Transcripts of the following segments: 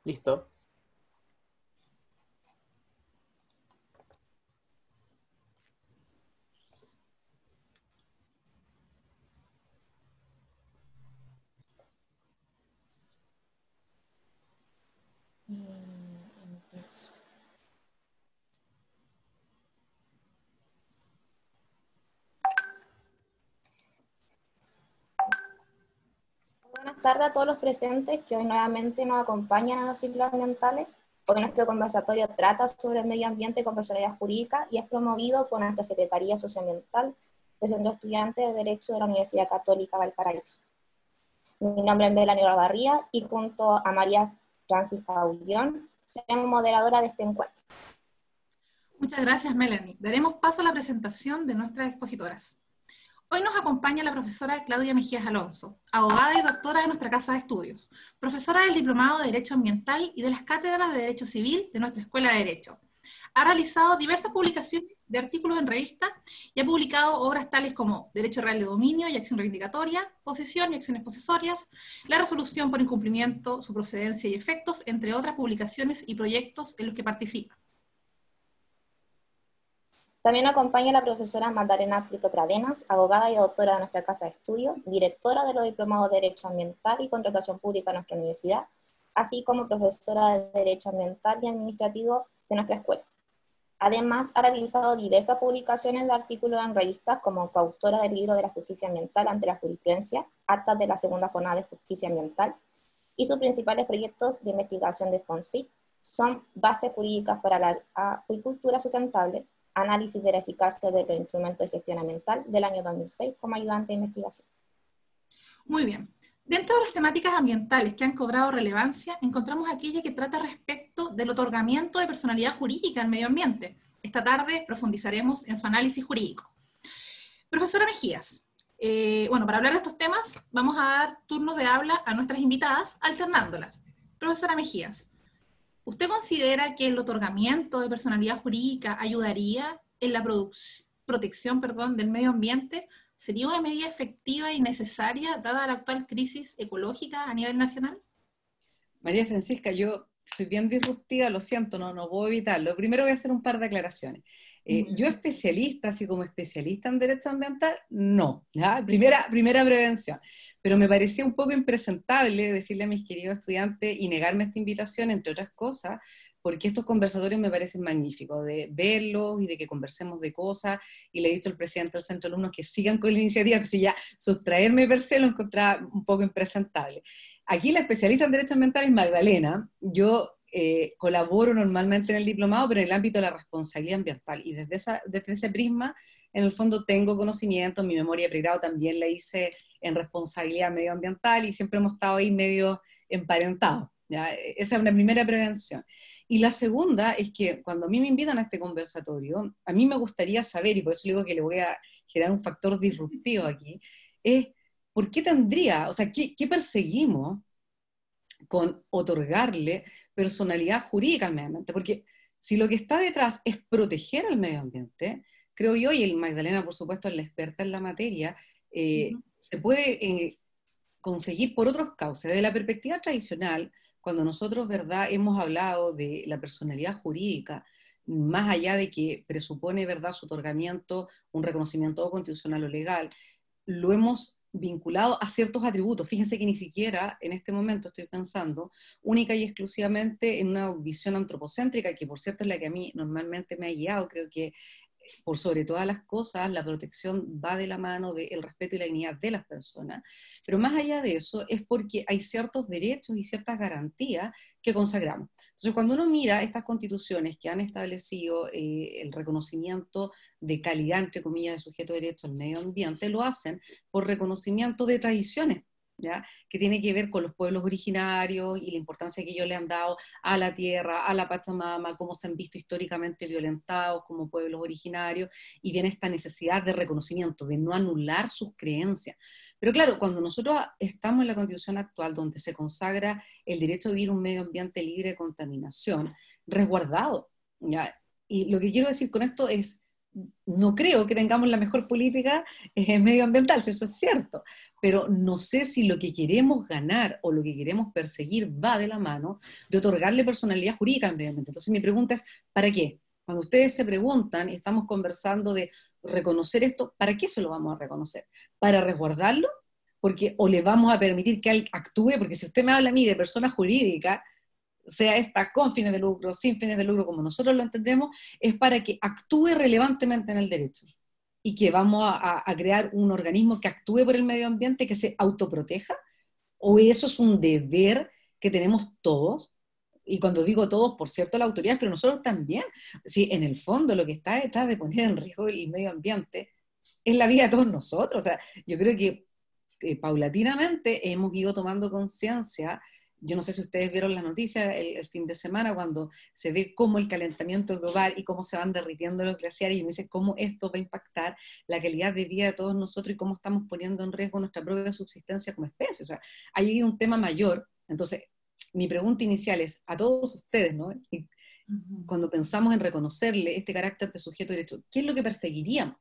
Listo. Empiezo. Buenas tardes a todos los presentes que hoy nuevamente nos acompañan a los ciclos ambientales. Hoy nuestro conversatorio trata sobre el medio ambiente con personalidad jurídica y es promovido por nuestra Secretaría Socioambiental del Centro Estudiante de Derecho de la Universidad Católica Valparaíso. Mi nombre es Melanie Barría y junto a María Francisca Ullón seremos moderadora de este encuentro. Muchas gracias, Melanie. Daremos paso a la presentación de nuestras expositoras. Hoy nos acompaña la profesora Claudia Mejías Alonso, abogada y doctora de nuestra Casa de Estudios, profesora del Diplomado de Derecho Ambiental y de las cátedras de Derecho Civil de nuestra Escuela de Derecho. Ha realizado diversas publicaciones de artículos en revistas y ha publicado obras tales como Derecho Real de Dominio y Acción Reivindicatoria, Posesión y Acciones Posesorias, La Resolución por Incumplimiento, su procedencia y efectos, entre otras publicaciones y proyectos en los que participa. También acompaña la profesora Magdalena Prieto Pradenas, abogada y doctora de nuestra Casa de Estudio, directora de los Diplomados de Derecho Ambiental y Contratación Pública de nuestra universidad, así como profesora de Derecho Ambiental y Administrativo de nuestra escuela. Además, ha realizado diversas publicaciones de artículos en revistas como coautora del libro de la justicia ambiental ante la jurisprudencia, actas de la segunda jornada de justicia ambiental, y sus principales proyectos de investigación de FONSIC son bases jurídicas para la acuicultura sustentable, análisis de la eficacia de los instrumentos de gestión ambiental del año 2006 como ayudante de investigación. Muy bien. Dentro de las temáticas ambientales que han cobrado relevancia, encontramos aquella que trata respecto del otorgamiento de personalidad jurídica al medio ambiente. Esta tarde profundizaremos en su análisis jurídico. Profesora Mejías, para hablar de estos temas, vamos a dar turnos de habla a nuestras invitadas, alternándolas. Profesora Mejías, ¿usted considera que el otorgamiento de personalidad jurídica ayudaría en la protección del medio ambiente? ¿Sería una medida efectiva y necesaria dada la actual crisis ecológica a nivel nacional? María Francisca, yo soy bien disruptiva, lo siento, no puedo evitarlo. Primero voy a hacer un par de aclaraciones. Yo especialista, así como especialista en derecho ambiental, no. ¿Ya? Primera prevención. Pero me parecía un poco impresentable decirle a mis queridos estudiantes y negarme esta invitación, entre otras cosas, porque estos conversatorios me parecen magníficos, de verlos y de que conversemos de cosas, y le he dicho al presidente del centro de alumnos que sigan con la iniciativa, entonces ya sustraerme per se lo encontraba un poco impresentable. Aquí la especialista en Derecho Ambiental es Magdalena. Yo colaboro normalmente en el diplomado, pero en el ámbito de la responsabilidad ambiental, y desde ese prisma, en el fondo tengo conocimiento, mi memoria de pregrado también la hice en responsabilidad medioambiental, y siempre hemos estado ahí medio emparentados. ¿Ya? Esa es una primera prevención. Y la segunda es que cuando a mí me invitan a este conversatorio, a mí me gustaría saber, y por eso digo que le voy a generar un factor disruptivo aquí, es ¿por qué tendría, o sea, qué perseguimos con otorgarle personalidad jurídica al medio ambiente? Porque si lo que está detrás es proteger al medio ambiente, creo yo, y el Magdalena, por supuesto, es la experta en la materia, se puede conseguir por otros cauces. Desde la perspectiva tradicional, cuando nosotros, ¿verdad?, hemos hablado de la personalidad jurídica, más allá de que presupone, ¿verdad?, su otorgamiento, un reconocimiento constitucional o legal, lo hemos vinculado a ciertos atributos. Fíjense que ni siquiera en este momento estoy pensando única y exclusivamente en una visión antropocéntrica, que por cierto es la que a mí normalmente me ha guiado. Creo que por sobre todas las cosas, la protección va de la mano del respeto y la dignidad de las personas, pero más allá de eso es porque hay ciertos derechos y ciertas garantías que consagramos. Entonces, cuando uno mira estas constituciones que han establecido el reconocimiento de calidad, entre comillas, de sujeto de derecho al medio ambiente, lo hacen por reconocimiento de tradiciones, ¿ya?, que tiene que ver con los pueblos originarios y la importancia que ellos le han dado a la tierra, a la Pachamama, cómo se han visto históricamente violentados como pueblos originarios, y viene esta necesidad de reconocimiento, de no anular sus creencias. Pero claro, cuando nosotros estamos en la Constitución actual, donde se consagra el derecho a vivir un medio ambiente libre de contaminación, resguardado, ¿ya? Y lo que quiero decir con esto es, no creo que tengamos la mejor política medioambiental, si eso es cierto, pero no sé si lo que queremos ganar o lo que queremos perseguir va de la mano de otorgarle personalidad jurídica al medio ambiente. Entonces mi pregunta es, ¿para qué? Cuando ustedes se preguntan y estamos conversando de reconocer esto, ¿para qué se lo vamos a reconocer? ¿Para resguardarlo? Porque, o le vamos a permitir que actúe, porque si usted me habla a mí de persona jurídica, sea esta con fines de lucro, sin fines de lucro, como nosotros lo entendemos, es para que actúe relevantemente en el derecho. Y que vamos a crear un organismo que actúe por el medio ambiente, que se autoproteja, o eso es un deber que tenemos todos, y cuando digo todos, por cierto, la autoridad, pero nosotros también. Sí, en el fondo lo que está detrás de poner en riesgo el medio ambiente es la vida de todos nosotros. O sea, yo creo que paulatinamente hemos ido tomando conciencia. Yo no sé si ustedes vieron las noticias el fin de semana, cuando se ve cómo el calentamiento global y cómo se van derritiendo los glaciares, y me dice cómo esto va a impactar la calidad de vida de todos nosotros y cómo estamos poniendo en riesgo nuestra propia subsistencia como especie. O sea, hay un tema mayor. Entonces, mi pregunta inicial es a todos ustedes, ¿no? Y cuando pensamos en reconocerle este carácter de sujeto de derecho, ¿qué es lo que perseguiríamos?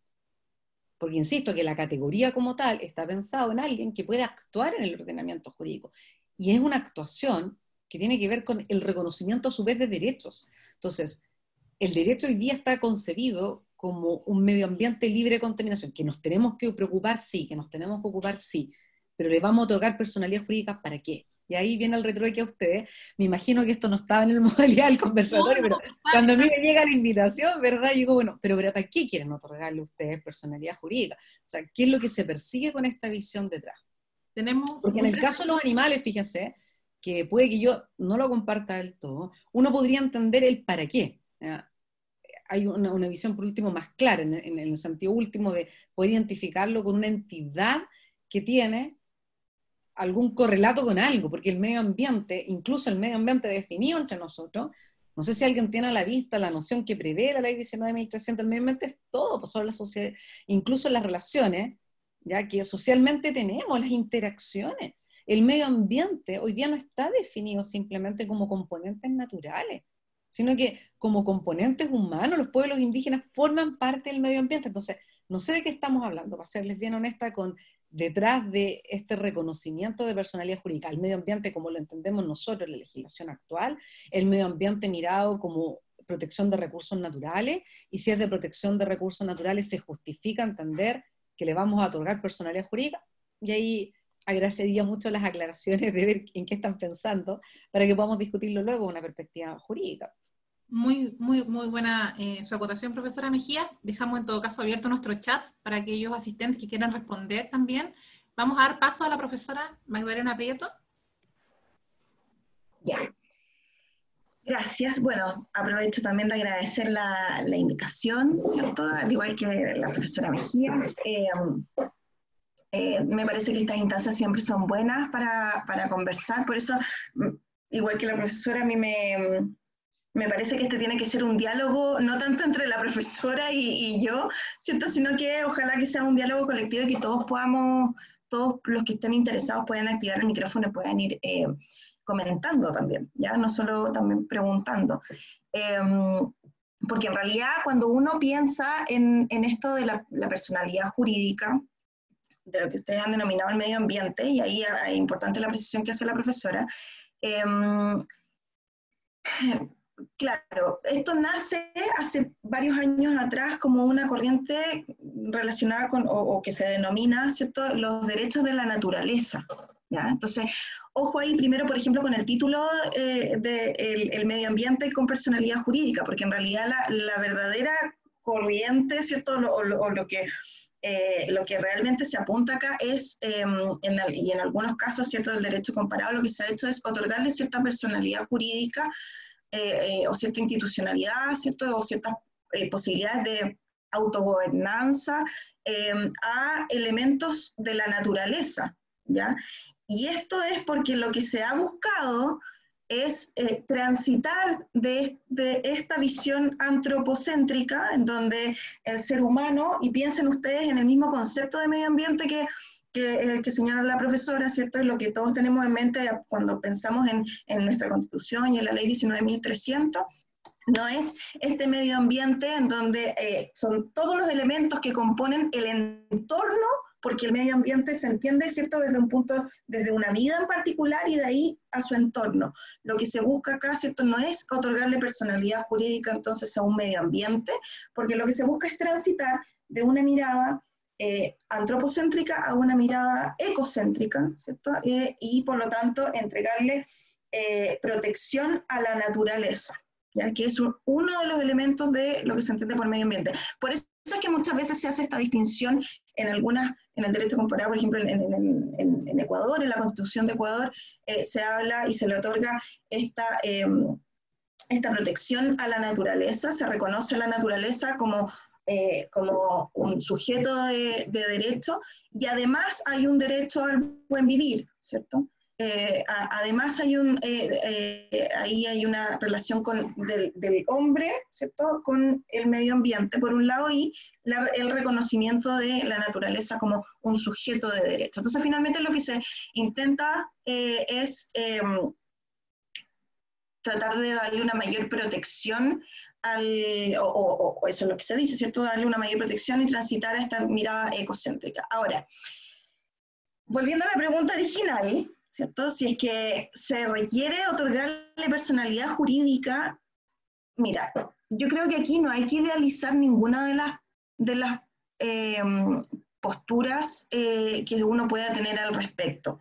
Porque insisto que la categoría como tal está pensado en alguien que puede actuar en el ordenamiento jurídico. Y es una actuación que tiene que ver con el reconocimiento a su vez de derechos. Entonces, el derecho hoy día está concebido como un medio ambiente libre de contaminación, que nos tenemos que preocupar, sí, que nos tenemos que ocupar, sí, pero le vamos a otorgar personalidad jurídica, ¿para qué? Y ahí viene el retrueque a ustedes. Me imagino que esto no estaba en el modalidad del conversatorio, pero cuando a mí me llega la invitación, ¿verdad? Yo digo, bueno, pero ¿para qué quieren otorgarle a ustedes personalidad jurídica? O sea, ¿qué es lo que se persigue con esta visión detrás? Porque en el caso de los animales, fíjense, que puede que yo no lo comparta del todo, uno podría entender el para qué. Hay una visión, por último, más clara, en el sentido último de poder identificarlo con una entidad que tiene algún correlato con algo, porque el medio ambiente, incluso el medio ambiente definido entre nosotros, no sé si alguien tiene a la vista la noción que prevé la ley 19.300, el medio ambiente es todo, pues son la sociedad, incluso las relaciones, ya que socialmente tenemos las interacciones. El medio ambiente hoy día no está definido simplemente como componentes naturales, sino que como componentes humanos. Los pueblos indígenas forman parte del medio ambiente. Entonces, no sé de qué estamos hablando, para serles bien honesta, detrás de este reconocimiento de personalidad jurídica. El medio ambiente, como lo entendemos nosotros en la legislación actual, el medio ambiente mirado como protección de recursos naturales, y si es de protección de recursos naturales, se justifica entender que le vamos a otorgar personalidad jurídica, y ahí agradecería mucho las aclaraciones de ver en qué están pensando, para que podamos discutirlo luego con una perspectiva jurídica. Muy buena su acotación, profesora Mejía. Dejamos en todo caso abierto nuestro chat para aquellos asistentes que quieran responder también. Vamos a dar paso a la profesora Magdalena Prieto. Ya. Gracias. Bueno, aprovecho también de agradecer la invitación, ¿cierto? Al igual que la profesora Mejía. Me parece que estas instancias siempre son buenas para conversar, por eso, igual que la profesora, a mí me parece que este tiene que ser un diálogo, no tanto entre la profesora y yo, ¿cierto? Sino que ojalá que sea un diálogo colectivo y que todos los que estén interesados puedan activar el micrófono y puedan ir comentando también, ya no solo también preguntando. Porque en realidad cuando uno piensa en esto de la personalidad jurídica, de lo que ustedes han denominado el medio ambiente, y ahí es importante la precisión que hace la profesora, claro, esto nace hace varios años atrás como una corriente relacionada con, o que se denomina, ¿cierto?, los derechos de la naturaleza, ¿ya? Entonces, ojo ahí primero, por ejemplo, con el título de el medio ambiente con personalidad jurídica, porque en realidad la verdadera corriente, ¿cierto?, o lo que realmente se apunta acá es, y en algunos casos, ¿cierto?, del derecho comparado, lo que se ha hecho es otorgarle cierta personalidad jurídica o cierta institucionalidad, ¿cierto?, o ciertas posibilidades de autogobernanza a elementos de la naturaleza, ¿ya? Y esto es porque lo que se ha buscado es transitar de esta visión antropocéntrica, en donde el ser humano, y piensen ustedes en el mismo concepto de medio ambiente que señala la profesora, ¿cierto? Es lo que todos tenemos en mente cuando pensamos en nuestra Constitución y en la Ley 19.300, no es este medio ambiente en donde son todos los elementos que componen el entorno, porque el medio ambiente se entiende, ¿cierto?, desde un punto, desde una vida en particular y de ahí a su entorno. Lo que se busca acá, ¿cierto?, no es otorgarle personalidad jurídica entonces a un medio ambiente, porque lo que se busca es transitar de una mirada antropocéntrica a una mirada ecocéntrica, ¿cierto?, y por lo tanto entregarle protección a la naturaleza, ¿ya?, que es uno de los elementos de lo que se entiende por medio ambiente. Por eso es que muchas veces se hace esta distinción en el derecho comparado, por ejemplo, en Ecuador, en la Constitución de Ecuador, se habla y se le otorga esta protección a la naturaleza, se reconoce a la naturaleza como un sujeto de derecho, y además hay un derecho al buen vivir, ¿cierto? Además ahí hay una relación del hombre, ¿cierto?, con el medio ambiente, por un lado, y el reconocimiento de la naturaleza como un sujeto de derecho. Entonces, finalmente lo que se intenta es tratar de darle una mayor protección o eso es lo que se dice, ¿cierto?, darle una mayor protección y transitar a esta mirada ecocéntrica. Ahora, volviendo a la pregunta original, ¿cierto?, si es que se requiere otorgarle personalidad jurídica, mira, yo creo que aquí no hay que idealizar ninguna de las posturas que uno pueda tener al respecto,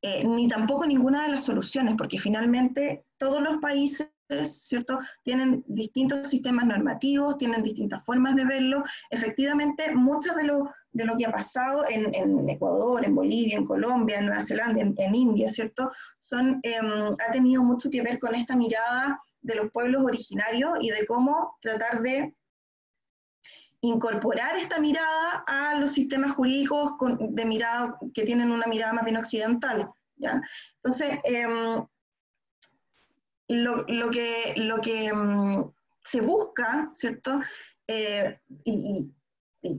ni tampoco ninguna de las soluciones, porque finalmente todos los países, ¿cierto?, tienen distintos sistemas normativos, tienen distintas formas de verlo. Efectivamente, muchas de lo que ha pasado en Ecuador, en Bolivia, en Colombia, en Nueva Zelanda, en India, ¿cierto?, ha tenido mucho que ver con esta mirada de los pueblos originarios y de cómo tratar de incorporar esta mirada a los sistemas jurídicos que tienen una mirada más bien occidental, ¿ya? Entonces, lo que se busca, ¿cierto?, y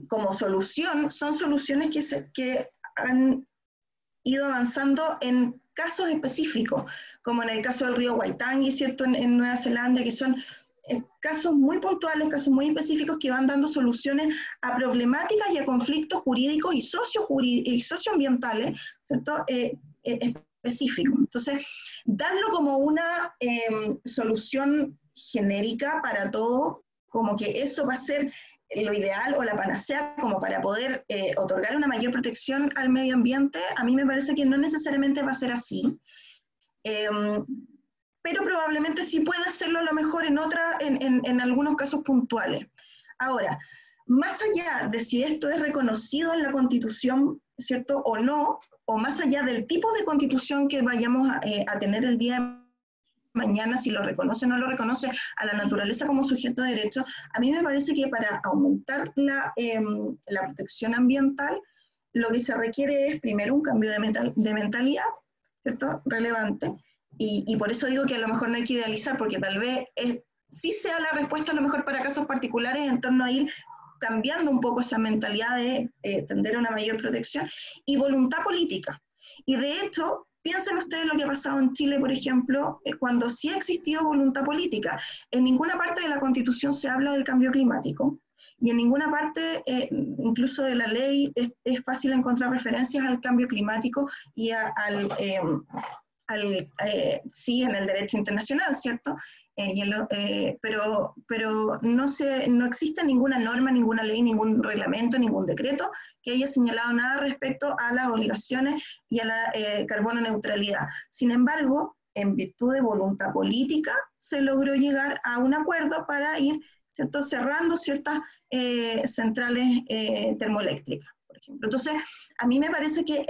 como solución, son soluciones que han ido avanzando en casos específicos, como en el caso del río Waitangi, ¿cierto?, en Nueva Zelanda, que son casos muy puntuales, casos muy específicos que van dando soluciones a problemáticas y a conflictos jurídicos y socioambientales, ¿cierto?, específicos. Entonces, darlo como una solución genérica para todo, como que eso va a ser lo ideal o la panacea como para poder otorgar una mayor protección al medio ambiente, a mí me parece que no necesariamente va a ser así. Pero probablemente sí puede hacerlo a lo mejor en algunos casos puntuales. Ahora, más allá de si esto es reconocido en la Constitución, ¿cierto?, o no, o más allá del tipo de Constitución que vayamos a tener el día de mañana, si lo reconoce o no lo reconoce a la naturaleza como sujeto de derecho, a mí me parece que para aumentar la protección ambiental, lo que se requiere es primero un cambio de mentalidad, ¿cierto?, relevante. Y por eso digo que a lo mejor no hay que idealizar, porque tal vez sí sea la respuesta a lo mejor para casos particulares en torno a ir cambiando un poco esa mentalidad de tender a una mayor protección y voluntad política. Y de hecho, piensen ustedes lo que ha pasado en Chile, por ejemplo, cuando sí ha existido voluntad política. En ninguna parte de la Constitución se habla del cambio climático, y en ninguna parte, incluso de la ley, es fácil encontrar referencias al cambio climático y sí, en el derecho internacional, ¿cierto? Pero no existe ninguna norma, ninguna ley, ningún reglamento, ningún decreto que haya señalado nada respecto a las obligaciones y a la carbono neutralidad. Sin embargo, en virtud de voluntad política, se logró llegar a un acuerdo para ir, ¿cierto?, cerrando ciertas centrales termoeléctricas, por ejemplo. Entonces, a mí me parece que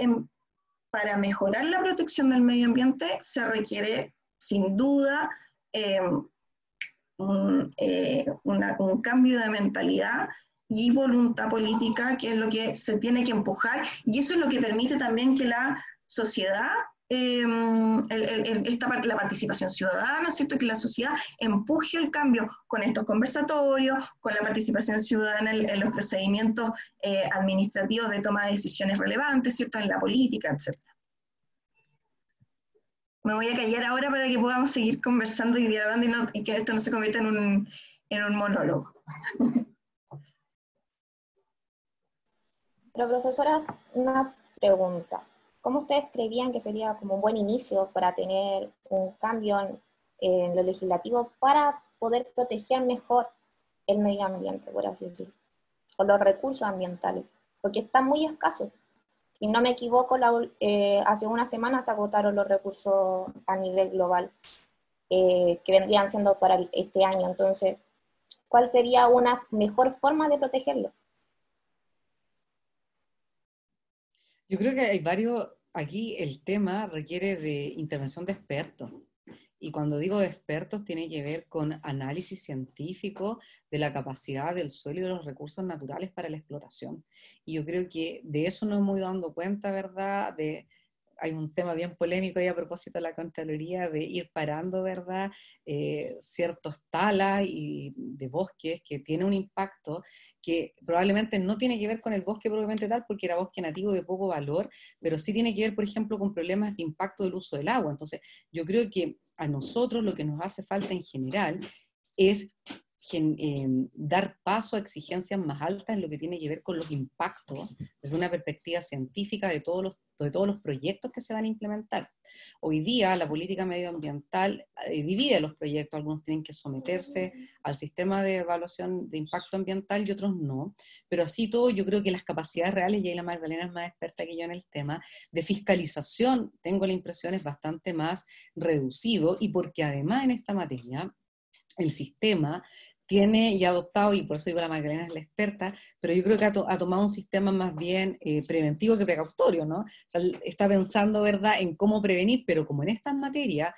para mejorar la protección del medio ambiente se requiere, sin duda, un cambio de mentalidad y voluntad política, que es lo que se tiene que empujar, y eso es lo que permite también que la sociedad, la participación ciudadana, ¿cierto?, que la sociedad empuje el cambio con estos conversatorios, con la participación ciudadana en los procedimientos administrativos de toma de decisiones relevantes, ¿cierto?, en la política, etc. me voy a callar ahora para que podamos seguir conversando y dialogando y que esto no se convierta en un monólogo. Pero profesora, una pregunta. ¿Cómo ustedes creerían que sería como un buen inicio para tener un cambio en lo legislativo para poder proteger mejor el medio ambiente, por así decirlo, o los recursos ambientales? Porque están muy escasos. Si no me equivoco, hace una semana se agotaron los recursos a nivel global que vendrían siendo para este año. Entonces, ¿cuál sería una mejor forma de protegerlo? Yo creo que hay varios, aquí el tema requiere de intervención de expertos. Y cuando digo de expertos, tiene que ver con análisis científico de la capacidad del suelo y de los recursos naturales para la explotación. Y yo creo que de eso nos hemos ido dando cuenta, ¿verdad? Hay un tema bien polémico ahí a propósito de la Contraloría, de ir parando, ¿verdad? Ciertos talas y de bosques que tiene un impacto que probablemente no tiene que ver con el bosque propiamente tal, porque era bosque nativo de poco valor, pero sí tiene que ver, por ejemplo, con problemas de impacto del uso del agua. Entonces, yo creo que a nosotros lo que nos hace falta en general es dar paso a exigencias más altas en lo que tiene que ver con los impactos desde una perspectiva científica de todos los proyectos que se van a implementar. Hoy día la política medioambiental divide los proyectos, algunos tienen que someterse al sistema de evaluación de impacto ambiental y otros no, pero así todo yo creo que las capacidades reales, y ahí la Magdalena es más experta que yo en el tema, de fiscalización, tengo la impresión es bastante más reducido, y porque además en esta materia el sistema tiene y ha adoptado, y por eso digo la Magdalena es la experta, pero yo creo que ha tomado un sistema más bien preventivo que precautorio, ¿no? O sea, está pensando, ¿verdad?, en cómo prevenir, pero como en estas materias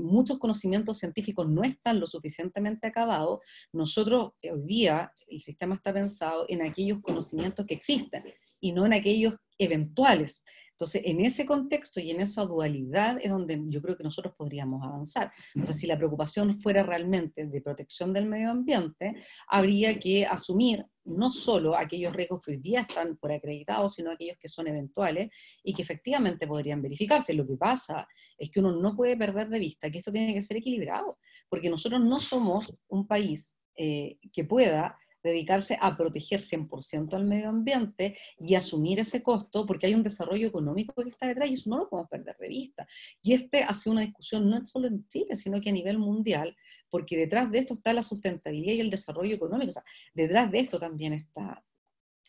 muchos conocimientos científicos no están lo suficientemente acabados, nosotros hoy día el sistema está pensado en aquellos conocimientos que existen y no en aquellos eventuales. Entonces, en ese contexto y en esa dualidad es donde yo creo que nosotros podríamos avanzar. Entonces, si la preocupación fuera realmente de protección del medio ambiente, habría que asumir no solo aquellos riesgos que hoy día están por acreditados, sino aquellos que son eventuales y que efectivamente podrían verificarse. Lo que pasa es que uno no puede perder de vista que esto tiene que ser equilibrado, porque nosotros no somos un país que pueda dedicarse a proteger 100% al medio ambiente y asumir ese costo, porque hay un desarrollo económico que está detrás y eso no lo podemos perder de vista. Y ha sido una discusión no solo en Chile, sino que a nivel mundial, porque detrás de esto está la sustentabilidad y el desarrollo económico. O sea, detrás de esto también está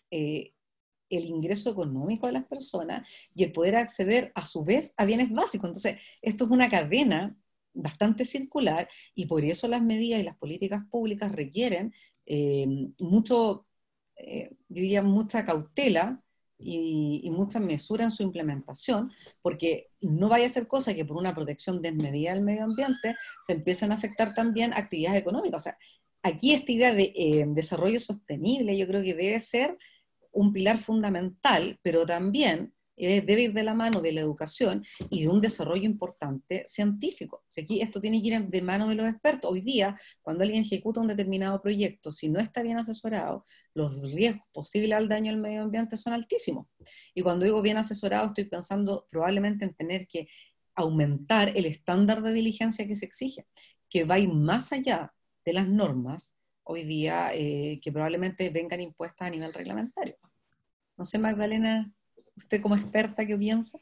el ingreso económico de las personas y el poder acceder a su vez a bienes básicos. Entonces, esto es una cadena bastante circular y por eso las medidas y las políticas públicas requieren yo diría mucha cautela y mucha mesura en su implementación, porque no vaya a ser cosa que por una protección desmedida del medio ambiente se empiecen a afectar también actividades económicas. O sea, aquí esta idea de desarrollo sostenible yo creo que debe ser un pilar fundamental, pero también debe ir de la mano de la educación y de un desarrollo importante científico. O sea, aquí esto tiene que ir de mano de los expertos. Hoy día, cuando alguien ejecuta un determinado proyecto, si no está bien asesorado, los riesgos posibles al daño al medio ambiente son altísimos. Y cuando digo bien asesorado, estoy pensando probablemente en tener que aumentar el estándar de diligencia que se exige, que va a ir más allá de las normas hoy día que probablemente vengan impuestas a nivel reglamentario. No sé, Magdalena, usted como experta, ¿qué piensa?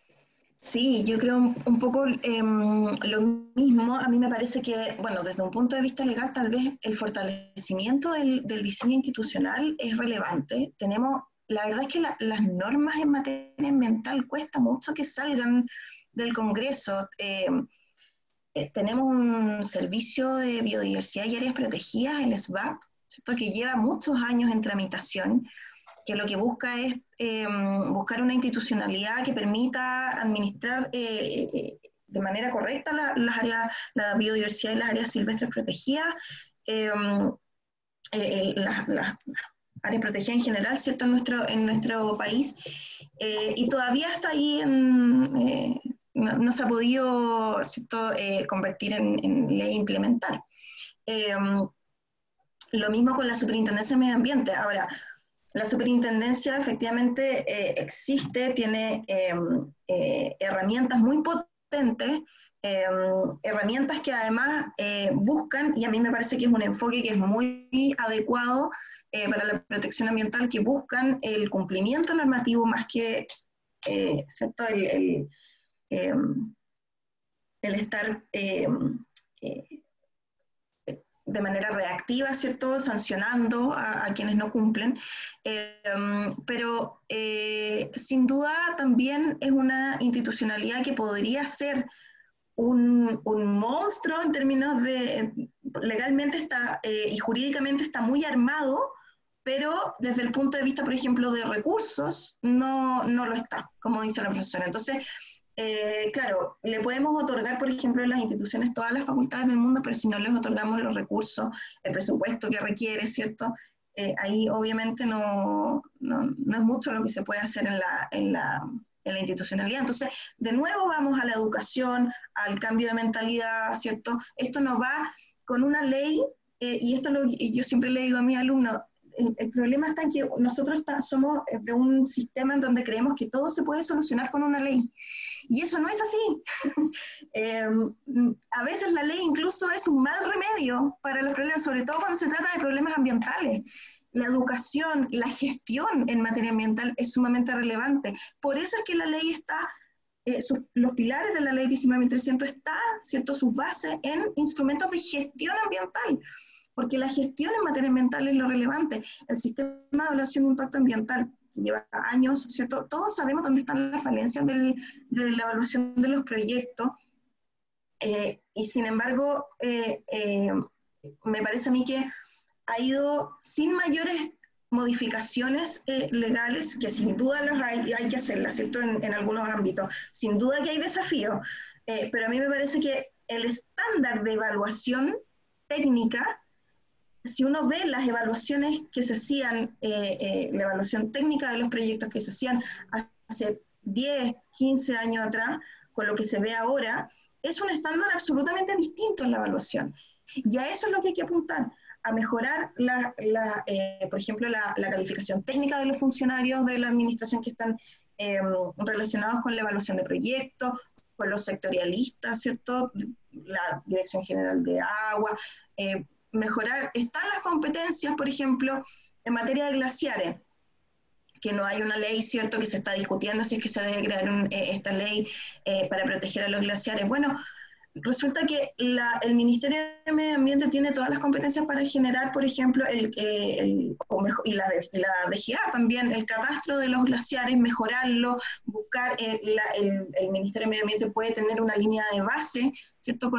Sí, yo creo un poco lo mismo. A mí me parece que, bueno, desde un punto de vista legal, tal vez el fortalecimiento del diseño institucional es relevante. La verdad es que las normas en materia ambiental cuesta mucho que salgan del Congreso. Tenemos un servicio de biodiversidad y áreas protegidas, el SBAP, ¿cierto?, que lleva muchos años en tramitación, que lo que busca es buscar una institucionalidad que permita administrar de manera correcta la biodiversidad y las áreas silvestres protegidas, las áreas protegidas en general, ¿cierto?, en nuestro país, y todavía está ahí no se ha podido, ¿cierto?, convertir en ley e implementar. Lo mismo con la Superintendencia de Medio Ambiente. Ahora, la superintendencia efectivamente existe, tiene herramientas muy potentes herramientas que además buscan, y a mí me parece que es un enfoque que es muy adecuado para la protección ambiental, que buscan el cumplimiento normativo más que ¿cierto? El estar de manera reactiva, ¿cierto? Sancionando a quienes no cumplen, pero sin duda también es una institucionalidad que podría ser un monstruo en términos de, legalmente está y jurídicamente está muy armado, pero desde el punto de vista, por ejemplo, de recursos, no lo está, como dice la profesora. Entonces, claro, le podemos otorgar, por ejemplo, a las instituciones todas las facultades del mundo, pero si no les otorgamos los recursos, el presupuesto que requiere, ¿cierto? Ahí obviamente no es mucho lo que se puede hacer en la institucionalidad. Entonces, de nuevo vamos a la educación, al cambio de mentalidad, ¿cierto? Esto no va con una ley, y esto yo siempre le digo a mis alumnos, el problema está en que nosotros somos de un sistema en donde creemos que todo se puede solucionar con una ley. Y eso no es así. A veces la ley incluso es un mal remedio para los problemas, sobre todo cuando se trata de problemas ambientales. La educación, la gestión en materia ambiental es sumamente relevante. Por eso es que la ley está, los pilares de la ley 19.300 están, ¿cierto?, sus bases en instrumentos de gestión ambiental, porque la gestión en materia ambiental es lo relevante. El sistema de evaluación de impacto ambiental, que lleva años, ¿cierto? Todos sabemos dónde están las falencias de la evaluación de los proyectos, y sin embargo, me parece a mí que ha ido sin mayores modificaciones legales, que sin duda hay que hacerlas, ¿cierto? En algunos ámbitos. Sin duda que hay desafíos, pero a mí me parece que el estándar de evaluación técnica, si uno ve las evaluaciones que se hacían, la evaluación técnica de los proyectos que se hacían hace 10, 15 años atrás, con lo que se ve ahora, es un estándar absolutamente distinto en la evaluación. Y a eso es lo que hay que apuntar, a mejorar, por ejemplo, la calificación técnica de los funcionarios de la administración que están relacionados con la evaluación de proyectos, con los sectorialistas, ¿cierto? La Dirección General de Agua, mejorar, están las competencias, por ejemplo, en materia de glaciares, que no hay una ley, ¿cierto?, que se está discutiendo si es que se debe crear esta ley para proteger a los glaciares. Bueno, resulta que el Ministerio de Medio Ambiente tiene todas las competencias para generar, por ejemplo, y la DGA también, el catastro de los glaciares, mejorarlo, buscar, el Ministerio de Medio Ambiente puede tener una línea de base, ¿cierto?,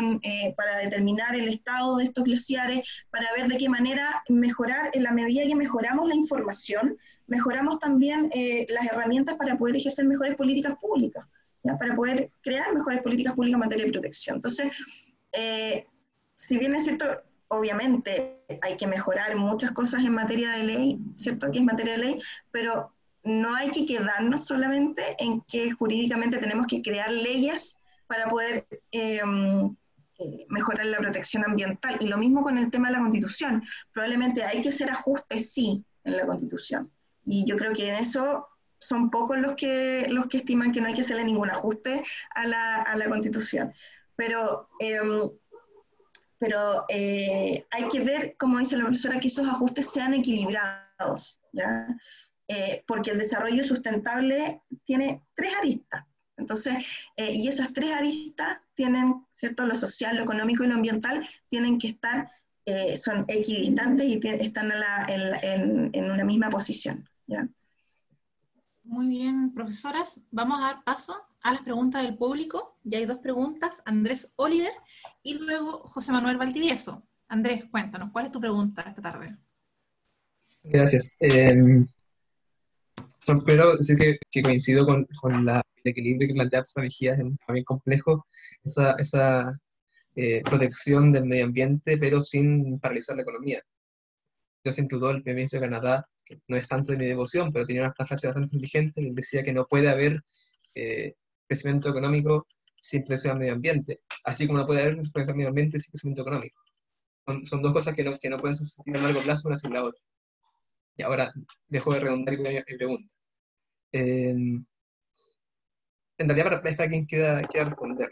para determinar el estado de estos glaciares, para ver de qué manera mejorar, en la medida que mejoramos la información, mejoramos también las herramientas para poder ejercer mejores políticas públicas, ¿ya? Para poder crear mejores políticas públicas en materia de protección. Entonces, si bien es cierto, obviamente hay que mejorar muchas cosas en materia de ley, ¿cierto?, que es materia de ley, pero no hay que quedarnos solamente en que jurídicamente tenemos que crear leyes para poder mejorar la protección ambiental. Y lo mismo con el tema de la Constitución. Probablemente hay que hacer ajustes, sí, en la Constitución. Y yo creo que en eso son pocos los que estiman que no hay que hacerle ningún ajuste a la Constitución. Pero hay que ver, como dice la profesora, que esos ajustes sean equilibrados, ¿ya? Porque el desarrollo sustentable tiene 3 aristas. Entonces, y esas 3 aristas tienen, ¿cierto?, lo social, lo económico y lo ambiental, tienen que estar, son equidistantes y están en una misma posición, ¿ya? Muy bien, profesoras. Vamos a dar paso a las preguntas del público. Ya hay 2 preguntas, Andrés Oliver y luego José Manuel Valdivieso. Andrés, cuéntanos, ¿cuál es tu pregunta esta tarde? Gracias. Bueno, primero decir que coincido con el equilibrio que plantea Profesor Mejías, es también complejo, esa protección del medio ambiente, pero sin paralizar la economía. Yo siempre dudo el primer ministro de Canadá, que no es santo de mi devoción, pero tenía una frase bastante inteligente, que decía que no puede haber crecimiento económico sin protección al medio ambiente, así como no puede haber protección al medio ambiente sin crecimiento económico. Son 2 cosas que no pueden subsistir a largo plazo una sin la otra. Y ahora dejo de redundar y voy a mi pregunta. En realidad para quien quiera responder.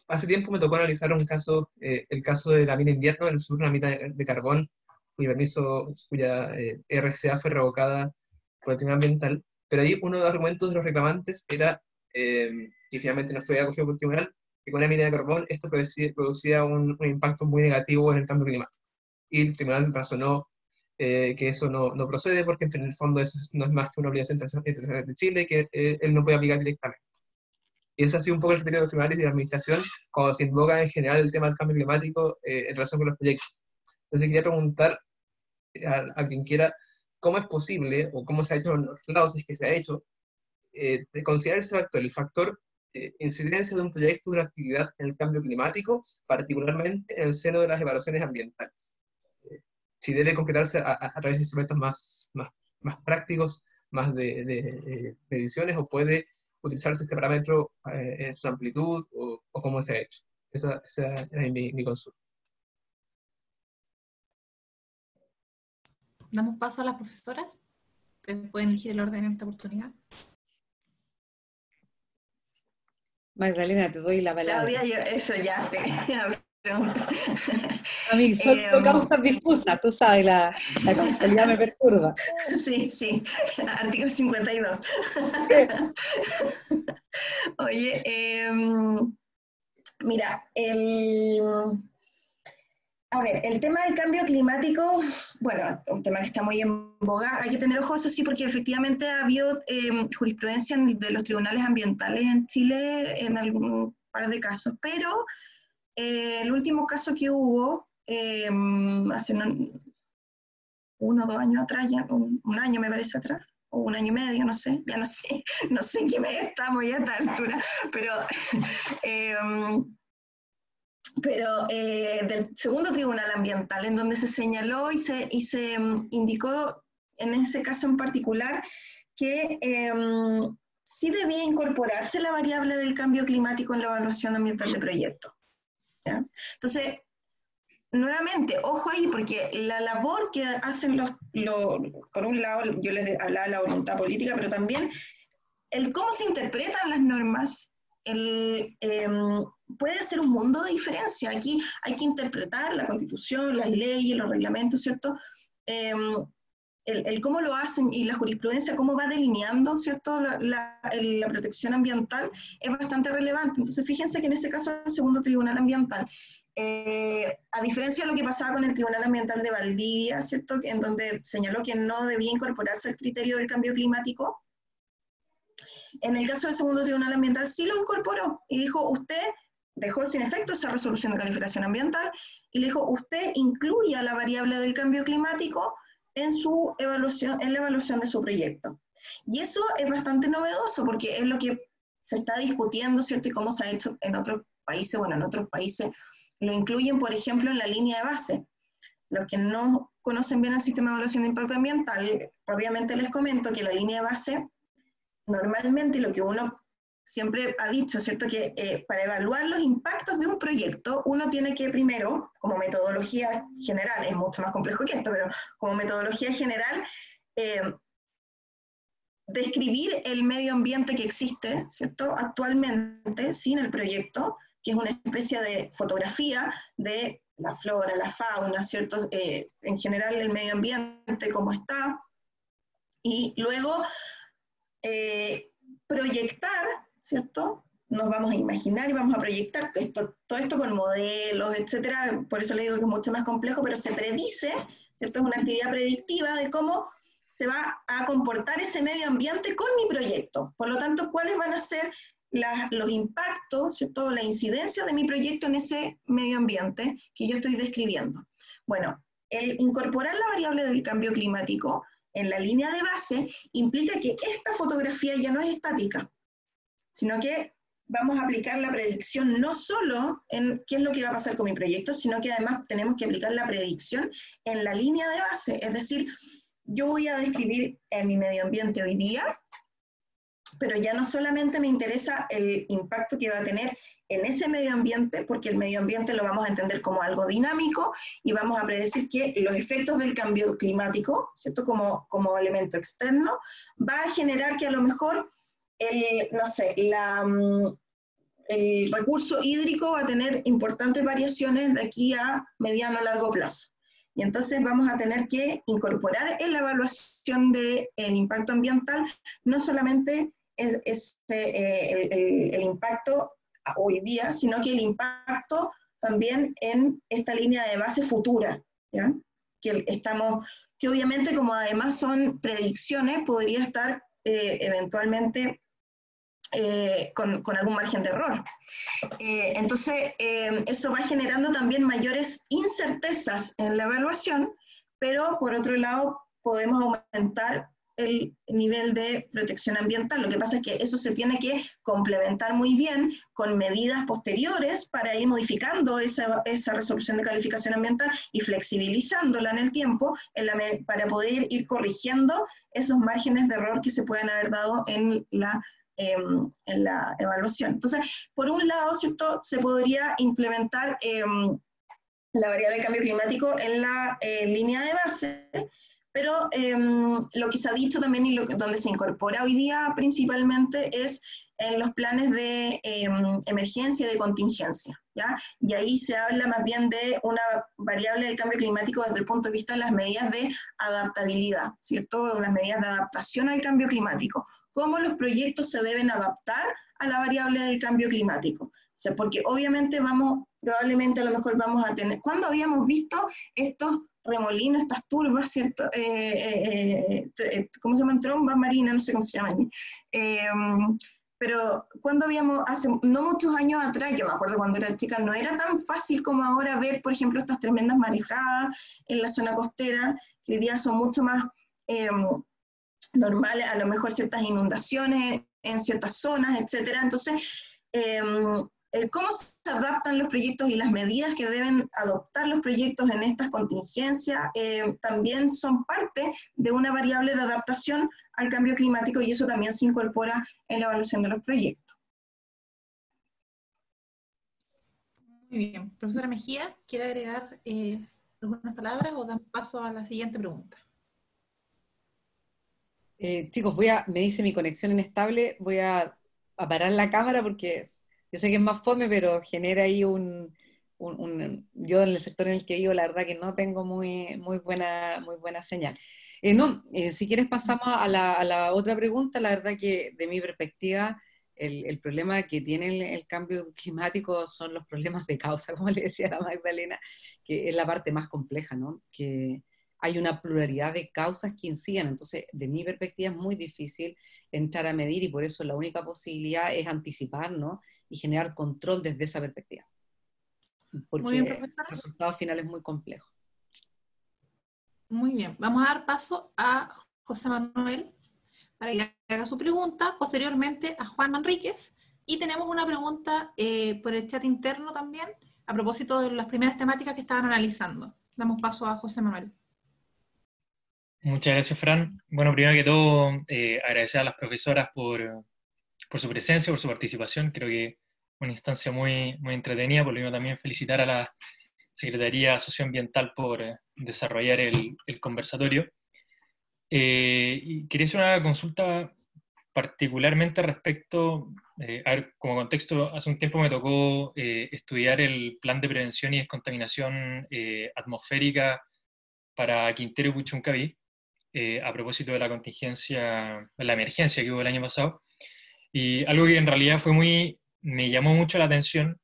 Hace tiempo me tocó analizar un caso, el caso de la mina Invierno en el sur, una mina de carbón, cuya RCA fue revocada por el Tribunal Ambiental, pero ahí uno de los argumentos de los reclamantes era, que finalmente no fue acogido por el tribunal, que con la mina de carbón esto producía un impacto muy negativo en el cambio climático. Y el tribunal razonó que eso no procede, porque en el fondo eso no es más que una obligación internacional de Chile, que él no puede aplicar directamente. Y ese ha sido un poco el criterio de los tribunales y de la administración cuando se invoca en general el tema del cambio climático en relación con los proyectos. Entonces quería preguntar a quien quiera cómo es posible, o cómo se ha hecho en los lados, si es que se ha hecho, de considerar ese factor, el factor incidencia de un proyecto, de una actividad en el cambio climático, particularmente en el seno de las evaluaciones ambientales. Si debe concretarse a través de instrumentos más prácticos, más de mediciones, o puede utilizarse este parámetro en su amplitud, o cómo se ha hecho. Esa es mi consulta. Damos paso a las profesoras. Pueden elegir el orden en esta oportunidad. Magdalena, te doy la palabra. Claudia, eso ya te A mí, solo causas difusas, tú sabes, la causalidad me perturba. Sí, artículo 52. Oye, mira, el tema del cambio climático, bueno, un tema que está muy en boga, hay que tener ojo, eso sí, porque efectivamente ha habido jurisprudencia de los tribunales ambientales en Chile en algún par de casos, pero el último caso que hubo, hace 1 o 2 años atrás, ya, un año me parece atrás, o 1 año y medio, no sé, ya no sé en qué mes estamos ya a esta altura, pero del segundo tribunal ambiental, en donde se señaló y se indicó en ese caso en particular que sí debía incorporarse la variable del cambio climático en la evaluación ambiental de proyectos. ¿Ya? Entonces, nuevamente, ojo ahí, porque la labor que hacen por un lado, yo les hablaba de la voluntad política, pero también el cómo se interpretan las normas, puede hacer un mundo de diferencia. Aquí hay que interpretar la Constitución, las leyes, los reglamentos, ¿cierto? El cómo lo hacen y la jurisprudencia, cómo va delineando, ¿cierto? La protección ambiental es bastante relevante. Entonces, fíjense que en ese caso, el segundo tribunal ambiental, a diferencia de lo que pasaba con el Tribunal Ambiental de Valdivia, ¿cierto? En donde señaló que no debía incorporarse el criterio del cambio climático, en el caso del segundo tribunal ambiental sí lo incorporó y dijo, usted dejó sin efecto esa resolución de calificación ambiental y le dijo, usted incluya la variable del cambio climático en su evaluación, en la evaluación de su proyecto. Y eso es bastante novedoso porque es lo que se está discutiendo, ¿cierto? Y cómo se ha hecho en otros países. Bueno, en otros países lo incluyen, por ejemplo, en la línea de base. Los que no conocen bien el sistema de evaluación de impacto ambiental, obviamente les comento que la línea de base, normalmente lo que uno siempre ha dicho, ¿cierto? Que para evaluar los impactos de un proyecto, uno tiene que primero, como metodología general, es mucho más complejo que esto, pero como metodología general, describir el medio ambiente que existe, ¿cierto? Actualmente, sin el proyecto, que es una especie de fotografía de la flora, la fauna, ¿cierto? En general el medio ambiente, cómo está, y luego proyectar, ¿cierto? Nos vamos a imaginar y vamos a proyectar todo esto con modelos, etcétera. Por eso le digo que es mucho más complejo, pero se predice, ¿cierto? Es una actividad predictiva de cómo se va a comportar ese medio ambiente con mi proyecto. Por lo tanto, ¿cuáles van a ser los impactos, ¿cierto? La incidencia de mi proyecto en ese medio ambiente que yo estoy describiendo? Bueno, el incorporar la variable del cambio climático en la línea de base implica que esta fotografía ya no es estática, sino que vamos a aplicar la predicción no solo en qué es lo que va a pasar con mi proyecto, sino que además tenemos que aplicar la predicción en la línea de base. Es decir, yo voy a describir en mi medio ambiente hoy día, pero ya no solamente me interesa el impacto que va a tener en ese medio ambiente, porque el medio ambiente lo vamos a entender como algo dinámico y vamos a predecir que los efectos del cambio climático, ¿cierto? Como elemento externo, va a generar que a lo mejor, no sé, el recurso hídrico va a tener importantes variaciones de aquí a mediano o largo plazo. Y entonces vamos a tener que incorporar en la evaluación del impacto ambiental no solamente el impacto hoy día, sino que el impacto también en esta línea de base futura, ¿ya? Que obviamente, como además son predicciones, podría estar eventualmente con algún margen de error. Entonces, eso va generando también mayores incertezas en la evaluación, pero por otro lado podemos aumentar el nivel de protección ambiental. Lo que pasa es que eso se tiene que complementar muy bien con medidas posteriores para ir modificando esa resolución de calificación ambiental y flexibilizándola en el tiempo para poder ir corrigiendo esos márgenes de error que se pueden haber dado en la evaluación. Entonces, por un lado, ¿cierto?, se podría implementar la variable del cambio climático en la línea de base, pero lo que se ha dicho también y donde se incorpora hoy día principalmente es en los planes de emergencia y de contingencia, ¿ya? Y ahí se habla más bien de una variable del cambio climático desde el punto de vista de las medidas de adaptabilidad, ¿cierto? Las medidas de adaptación al cambio climático. Cómo los proyectos se deben adaptar a la variable del cambio climático. O sea, porque obviamente probablemente a lo mejor vamos a tener, ¿cuándo habíamos visto estos remolinos, estas turbas, ¿cierto? ¿Cómo se llaman? Trombas marinas, no sé cómo se llaman. Pero cuando hace no muchos años atrás, yo me acuerdo cuando era chica, no era tan fácil como ahora ver, por ejemplo, estas tremendas marejadas en la zona costera, que hoy día son mucho más normales, a lo mejor ciertas inundaciones en ciertas zonas, etcétera. Entonces, cómo se adaptan los proyectos y las medidas que deben adoptar los proyectos en estas contingencias también son parte de una variable de adaptación al cambio climático, y eso también se incorpora en la evaluación de los proyectos. Muy bien. Profesora Mejía, ¿quiere agregar algunas palabras o damos paso a la siguiente pregunta? Chicos, me dice mi conexión inestable, voy a parar la cámara porque yo sé que es más fome, pero genera ahí yo en el sector en el que vivo, la verdad que no tengo muy buena señal. Si quieres pasamos a la otra pregunta. La verdad que de mi perspectiva el problema que tiene el cambio climático son los problemas de causa, como le decía a la Magdalena, que es la parte más compleja, ¿no? Que hay una pluralidad de causas que inciden. Entonces, de mi perspectiva es muy difícil entrar a medir, y por eso la única posibilidad es anticipar, ¿no? Y generar control desde esa perspectiva. Porque muy bien, profesora. el resultado final es muy complejo. Muy bien, vamos a dar paso a José Manuel para que haga su pregunta, posteriormente a Juan Manríquez, y tenemos una pregunta por el chat interno también, a propósito de las primeras temáticas que estaban analizando. Damos paso a José Manuel. Muchas gracias, Fran. Bueno, primero que todo, agradecer a las profesoras por su presencia, por su participación. Creo que una instancia muy entretenida. Por lo mismo también felicitar a la Secretaría Socioambiental por desarrollar el conversatorio. Y quería hacer una consulta particularmente respecto, a ver, como contexto, hace un tiempo me tocó estudiar el Plan de Prevención y Descontaminación Atmosférica para Quintero y Puchuncaví, a propósito de la contingencia, de la emergencia que hubo el año pasado. Y algo que en realidad me llamó mucho la atención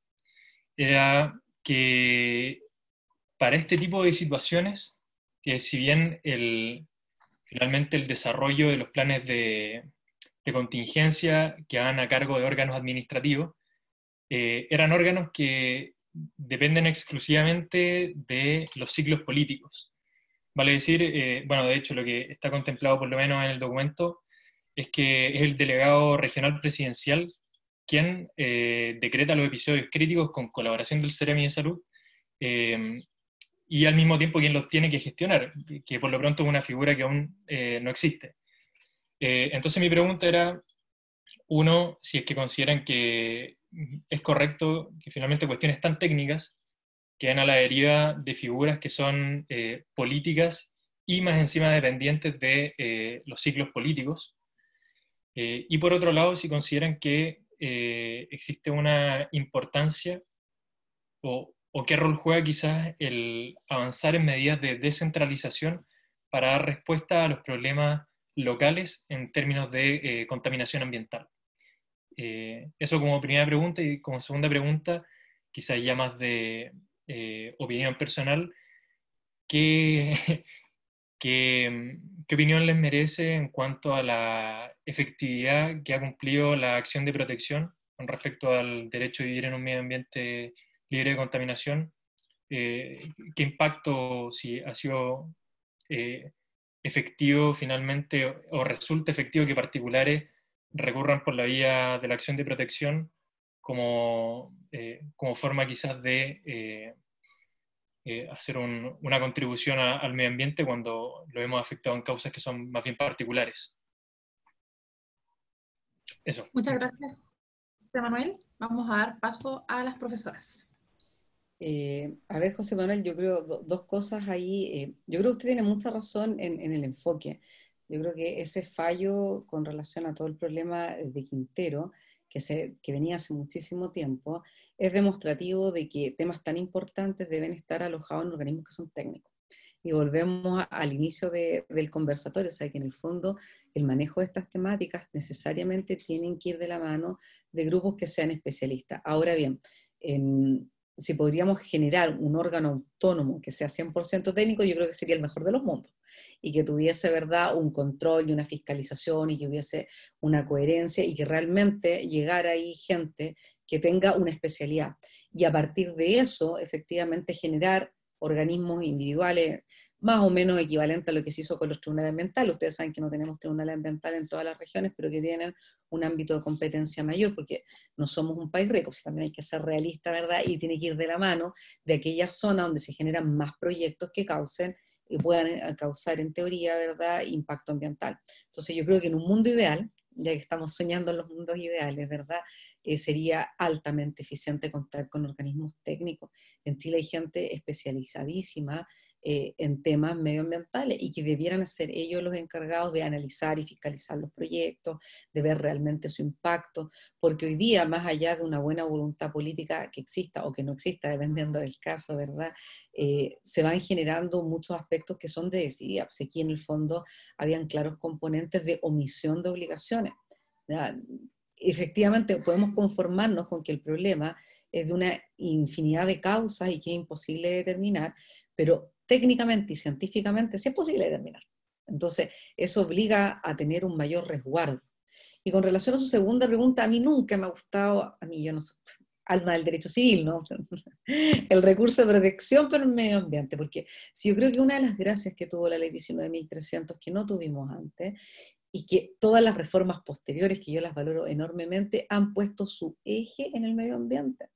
era que para este tipo de situaciones, que si bien finalmente el desarrollo de los planes de contingencia que van a cargo de órganos administrativos, eran órganos que dependen exclusivamente de los ciclos políticos. Vale decir, bueno, de hecho lo que está contemplado por lo menos en el documento es que es el delegado regional presidencial quien decreta los episodios críticos con colaboración del Ceremi de Salud, y al mismo tiempo quien los tiene que gestionar, que por lo pronto es una figura que aún no existe. Entonces mi pregunta era, uno, si es que consideran que es correcto que finalmente cuestiones tan técnicas quedan a la deriva de figuras que son políticas y más encima dependientes de los ciclos políticos. Y por otro lado, si consideran que existe una importancia o qué rol juega quizás el avanzar en medidas de descentralización para dar respuesta a los problemas locales en términos de contaminación ambiental. Eso como primera pregunta, y como segunda pregunta, quizás ya más de opinión personal, ¿qué, qué opinión les merece en cuanto a la efectividad que ha cumplido la acción de protección con respecto al derecho a vivir en un medio ambiente libre de contaminación? ¿Qué impacto, si ha sido efectivo finalmente o resulta efectivo que particulares recurran por la vía de la acción de protección como forma quizás de hacer una contribución al medio ambiente cuando lo hemos afectado en causas que son más bien particulares? Eso. Muchas gracias, José Manuel. Vamos a dar paso a las profesoras. A ver, José Manuel, yo creo dos cosas ahí. Yo creo que usted tiene mucha razón en el enfoque. Yo creo que ese fallo con relación a todo el problema de Quintero, que venía hace muchísimo tiempo, es demostrativo de que temas tan importantes deben estar alojados en organismos que son técnicos. Y volvemos al inicio del conversatorio, o sea, que en el fondo el manejo de estas temáticas necesariamente tienen que ir de la mano de grupos que sean especialistas. Ahora bien, si podríamos generar un órgano autónomo que sea 100% técnico, yo creo que sería el mejor de los mundos, y que tuviese, ¿verdad?, un control y una fiscalización, y que hubiese una coherencia, y que realmente llegara ahí gente que tenga una especialidad. Y a partir de eso, efectivamente, generar organismos individuales más o menos equivalentes a lo que se hizo con los tribunales ambientales. Ustedes saben que no tenemos tribunales ambientales en todas las regiones, pero que tienen un ámbito de competencia mayor, porque no somos un país rico, pues también hay que ser realista, ¿verdad? Y tiene que ir de la mano de aquellas zonas donde se generan más proyectos que causen y puedan causar, en teoría, ¿verdad?, impacto ambiental. Entonces yo creo que en un mundo ideal, ya que estamos soñando en los mundos ideales, ¿verdad?, sería altamente eficiente contar con organismos técnicos. En Chile hay gente especializadísima en temas medioambientales, y que debieran ser ellos los encargados de analizar y fiscalizar los proyectos, de ver realmente su impacto, porque hoy día, más allá de una buena voluntad política que exista o que no exista, dependiendo del caso, ¿verdad?, se van generando muchos aspectos que son de desidia. Pues aquí en el fondo habían claros componentes de omisión de obligaciones, ¿ya? Efectivamente podemos conformarnos con que el problema es de una infinidad de causas y que es imposible determinar, pero técnicamente y científicamente sí es posible determinar. Entonces, eso obliga a tener un mayor resguardo. Y con relación a su segunda pregunta, a mí nunca me ha gustado, a mí yo no soy alma del derecho civil, ¿no? El recurso de protección para el medio ambiente, porque si yo creo que una de las gracias que tuvo la ley 19.300 que no tuvimos antes, y que todas las reformas posteriores, que yo las valoro enormemente, han puesto su eje en el medio ambiente.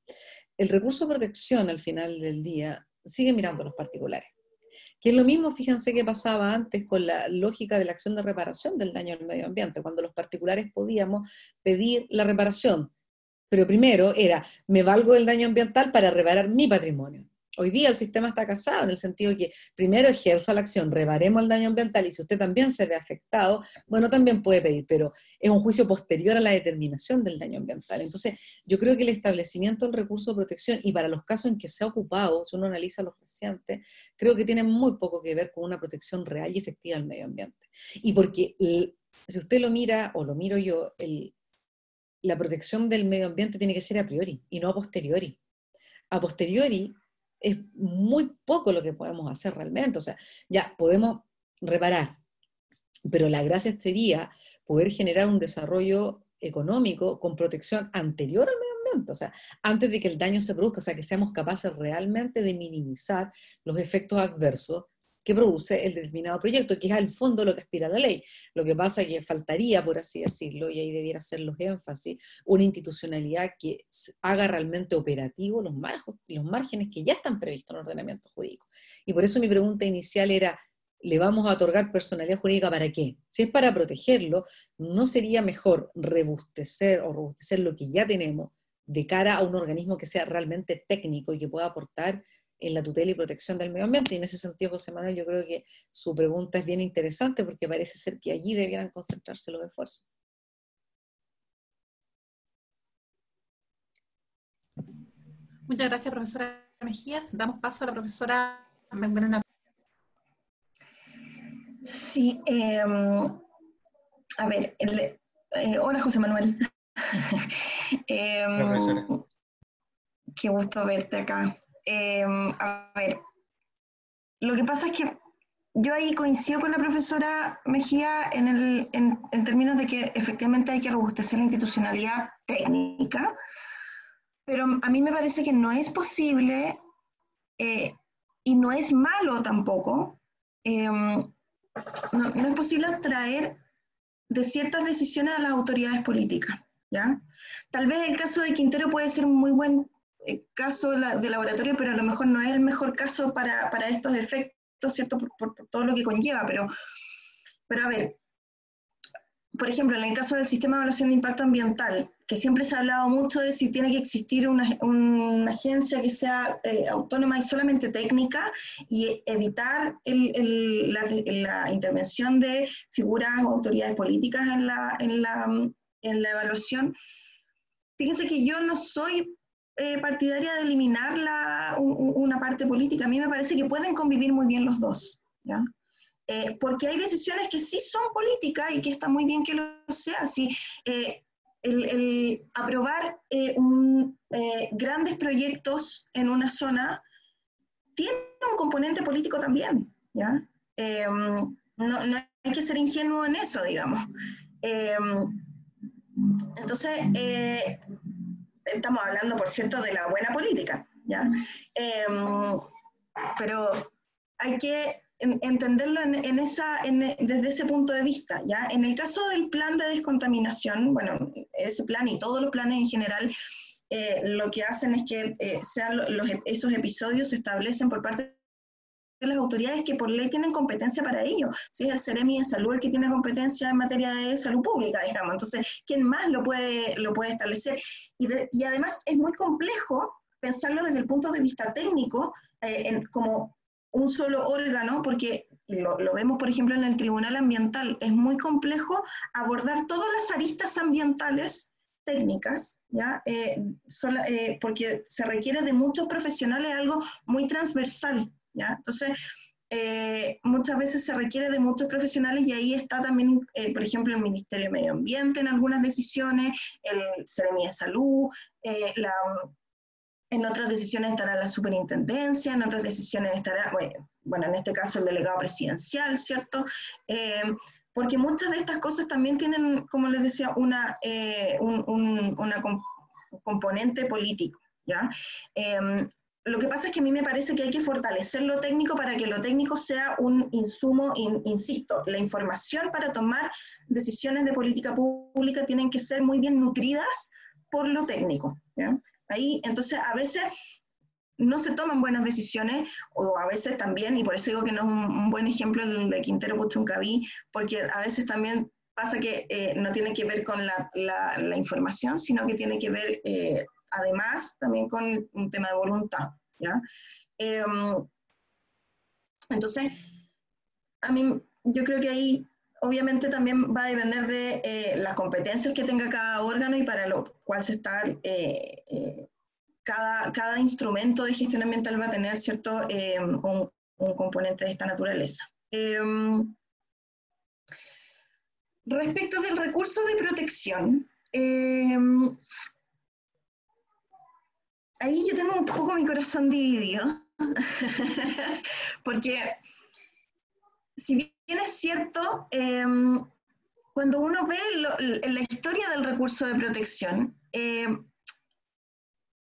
El recurso de protección, al final del día, sigue mirando a los particulares. Que es lo mismo, fíjense, que pasaba antes con la lógica de la acción de reparación del daño al medio ambiente, cuando los particulares podíamos pedir la reparación. Pero primero era, me valgo del daño ambiental para reparar mi patrimonio. Hoy día el sistema está casado en el sentido de que primero ejerza la acción, reparemos el daño ambiental, y si usted también se ve afectado, bueno, también puede pedir, pero es un juicio posterior a la determinación del daño ambiental. Entonces, yo creo que el establecimiento del recurso de protección, y para los casos en que se ha ocupado, si uno analiza los recientes, creo que tiene muy poco que ver con una protección real y efectiva del medio ambiente. Y porque, si usted lo mira, o lo miro yo, la protección del medio ambiente tiene que ser a priori y no a posteriori. A posteriori es muy poco lo que podemos hacer realmente. O sea, ya podemos reparar, pero la gracia sería poder generar un desarrollo económico con protección anterior al medio ambiente, o sea, antes de que el daño se produzca, o sea, que seamos capaces realmente de minimizar los efectos adversos que produce el determinado proyecto, que es al fondo lo que aspira la ley. Lo que pasa es que faltaría, por así decirlo, y ahí debiera ser los énfasis, una institucionalidad que haga realmente operativo los márgenes que ya están previstos en el ordenamiento jurídico. Y por eso mi pregunta inicial era, ¿le vamos a otorgar personalidad jurídica para qué? Si es para protegerlo, ¿no sería mejor robustecer lo que ya tenemos de cara a un organismo que sea realmente técnico y que pueda aportar en la tutela y protección del medio ambiente? Y en ese sentido, José Manuel, yo creo que su pregunta es bien interesante, porque parece ser que allí debieran concentrarse los esfuerzos. Muchas gracias, profesora Mejías. Damos paso a la profesora Magdalena. Sí, a ver, hola José Manuel. Hola, profesora. Qué gusto verte acá. A ver, lo que pasa es que yo ahí coincido con la profesora Mejía en términos de que efectivamente hay que robustecer la institucionalidad técnica, pero a mí me parece que no es posible y no es malo tampoco, no es posible abstraer de ciertas decisiones a las autoridades políticas, ¿ya? Tal vez el caso de Quintero puede ser un muy buen caso de laboratorio, pero a lo mejor no es el mejor caso para estos efectos, ¿cierto? Por todo lo que conlleva, pero a ver, por ejemplo, en el caso del sistema de evaluación de impacto ambiental, que siempre se ha hablado mucho de si tiene que existir una agencia que sea autónoma y solamente técnica y evitar la intervención de figuras o autoridades políticas en la evaluación. Fíjense que yo no soy partidaria de eliminar una parte política. A mí me parece que pueden convivir muy bien los dos, ¿ya? Porque hay decisiones que sí son políticas y que está muy bien que lo sea. Si, el aprobar grandes proyectos en una zona tiene un componente político también, ¿ya? No hay que ser ingenuo en eso, digamos. Entonces, estamos hablando, por cierto, de la buena política, ¿ya? Pero hay que entenderlo desde ese punto de vista, ¿ya? En el caso del plan de descontaminación, bueno, ese plan y todos los planes en general, lo que hacen es que esos episodios se establecen por parte de las autoridades que por ley tienen competencia para ello. Si es el Ceremi de Salud el que tiene competencia en materia de salud pública, digamos, entonces, ¿quién más lo puede establecer? Y además es muy complejo pensarlo desde el punto de vista técnico, como un solo órgano, porque lo vemos, por ejemplo, en el Tribunal Ambiental, es muy complejo abordar todas las aristas ambientales técnicas, ¿ya? Porque se requiere de muchos profesionales, algo muy transversal, ¿ya? Entonces, muchas veces se requiere de muchos profesionales y ahí está también, por ejemplo, el Ministerio de Medio Ambiente en algunas decisiones, el Ceremi de Salud, en otras decisiones estará la superintendencia, en otras decisiones estará, bueno, en este caso el delegado presidencial, ¿cierto? Porque muchas de estas cosas también tienen, como les decía, un componente político, ¿ya? Lo que pasa es que a mí me parece que hay que fortalecer lo técnico para que lo técnico sea un insumo, insisto, la información para tomar decisiones de política pública tienen que ser muy bien nutridas por lo técnico, ¿ya? Ahí, entonces, a veces no se toman buenas decisiones, o a veces también, y por eso digo que no es un buen ejemplo el de Quintero Puchuncaví, porque a veces también pasa que no tiene que ver con la información, sino que tiene que ver, además, también con un tema de voluntad, ¿ya? Entonces, a mí, yo creo que ahí obviamente también va a depender de las competencias que tenga cada órgano y para lo cual se está, cada instrumento de gestión ambiental va a tener, ¿cierto? Un componente de esta naturaleza. Respecto del recurso de protección, ahí yo tengo un poco mi corazón dividido, porque si bien es cierto, cuando uno ve la historia del recurso de protección,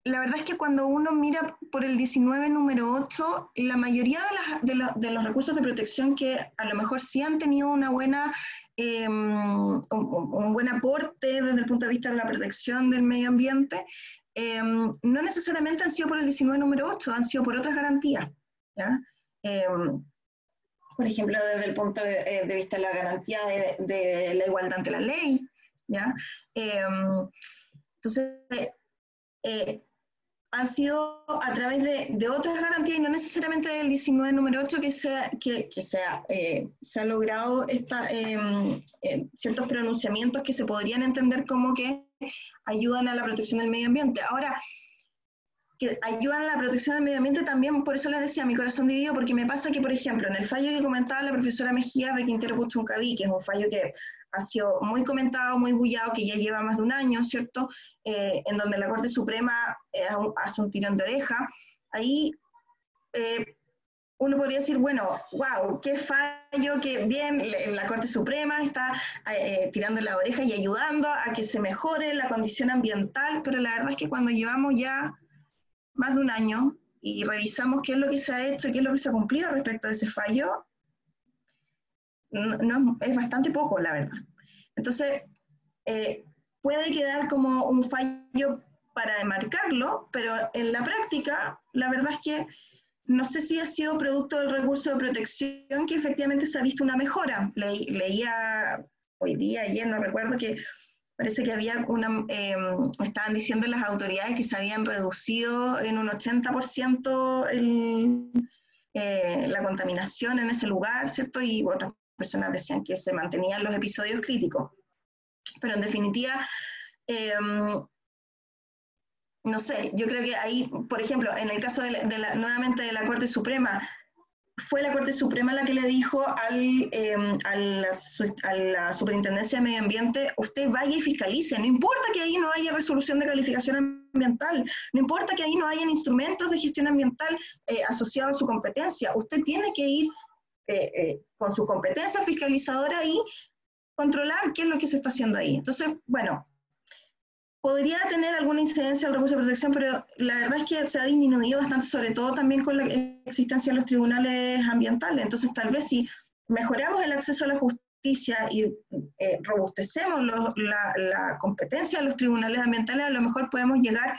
la verdad es que cuando uno mira por el 19 número 8, la mayoría de los recursos de protección que a lo mejor sí han tenido un buen aporte desde el punto de vista de la protección del medio ambiente, no necesariamente han sido por el 19 número 8, han sido por otras garantías, ¿ya? Por ejemplo, desde el punto de vista de la garantía de la igualdad ante la ley, ¿ya? Entonces, han sido a través de otras garantías y no necesariamente del 19 número 8 que se ha logrado ciertos pronunciamientos que se podrían entender como que ayudan a la protección del medio ambiente. Ahora, que ayudan a la protección del medio ambiente también, por eso les decía, mi corazón dividido, porque me pasa que, por ejemplo, en el fallo que comentaba la profesora Mejía de Quintero Puchuncaví, que es un fallo que ha sido muy comentado, muy bullado, que ya lleva más de un año, ¿cierto? En donde la Corte Suprema hace un tirón de oreja, ahí uno podría decir, bueno, wow, qué fallo, qué bien, la Corte Suprema está tirando la oreja y ayudando a que se mejore la condición ambiental, pero la verdad es que cuando llevamos ya más de un año y revisamos qué es lo que se ha hecho y qué es lo que se ha cumplido respecto a ese fallo, no, es bastante poco, la verdad. Entonces, puede quedar como un fallo para enmarcarlo, pero en la práctica, la verdad es que no sé si ha sido producto del recurso de protección que efectivamente se ha visto una mejora. Leía hoy día, ayer, no recuerdo, que parece que había estaban diciendo las autoridades que se habían reducido en un 80% la contaminación en ese lugar, ¿cierto? Y otras personas decían que se mantenían los episodios críticos. Pero en definitiva, no sé, yo creo que ahí, por ejemplo, en el caso nuevamente de la Corte Suprema, fue la Corte Suprema la que le dijo a la Superintendencia de Medio Ambiente, usted vaya y fiscalice, no importa que ahí no haya resolución de calificación ambiental, no importa que ahí no hayan instrumentos de gestión ambiental asociados a su competencia, usted tiene que ir con su competencia fiscalizadora y controlar qué es lo que se está haciendo ahí. Entonces, bueno, podría tener alguna incidencia el recurso de protección, pero la verdad es que se ha disminuido bastante, sobre todo también con la existencia de los tribunales ambientales. Entonces, tal vez si mejoramos el acceso a la justicia y robustecemos la competencia de los tribunales ambientales, a lo mejor podemos llegar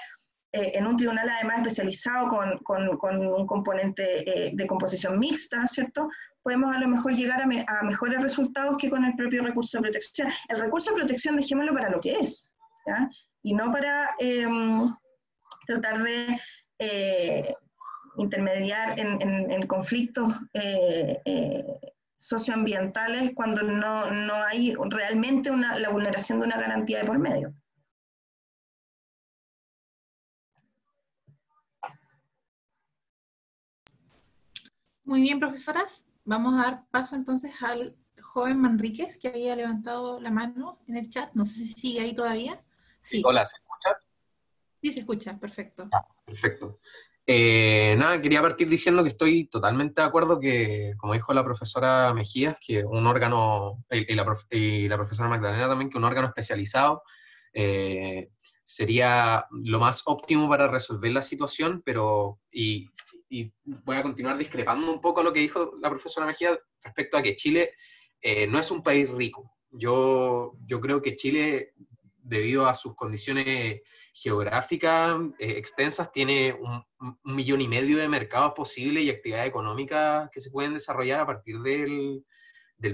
en un tribunal además especializado con un componente de composición mixta, ¿cierto? Podemos a lo mejor llegar a mejores resultados que con el propio recurso de protección. El recurso de protección, dejémoslo para lo que es, ¿ya? Y no para tratar de intermediar en conflictos socioambientales cuando no hay realmente la vulneración de una garantía de por medio. Muy bien, profesoras. Vamos a dar paso entonces al joven Manríquez, que había levantado la mano en el chat. No sé si sigue ahí todavía. Sí. Hola, ¿se escucha? Sí, se escucha, perfecto. Perfecto. Nada, quería partir diciendo que estoy totalmente de acuerdo que, como dijo la profesora Mejías, que un órgano, y la profesora Magdalena también, que un órgano especializado sería lo más óptimo para resolver la situación, pero, y voy a continuar discrepando un poco a lo que dijo la profesora Mejía respecto a que Chile no es un país rico. Yo creo que Chile, debido a sus condiciones geográficas extensas, tiene 1,5 millones de mercados posibles y actividades económicas que se pueden desarrollar a partir del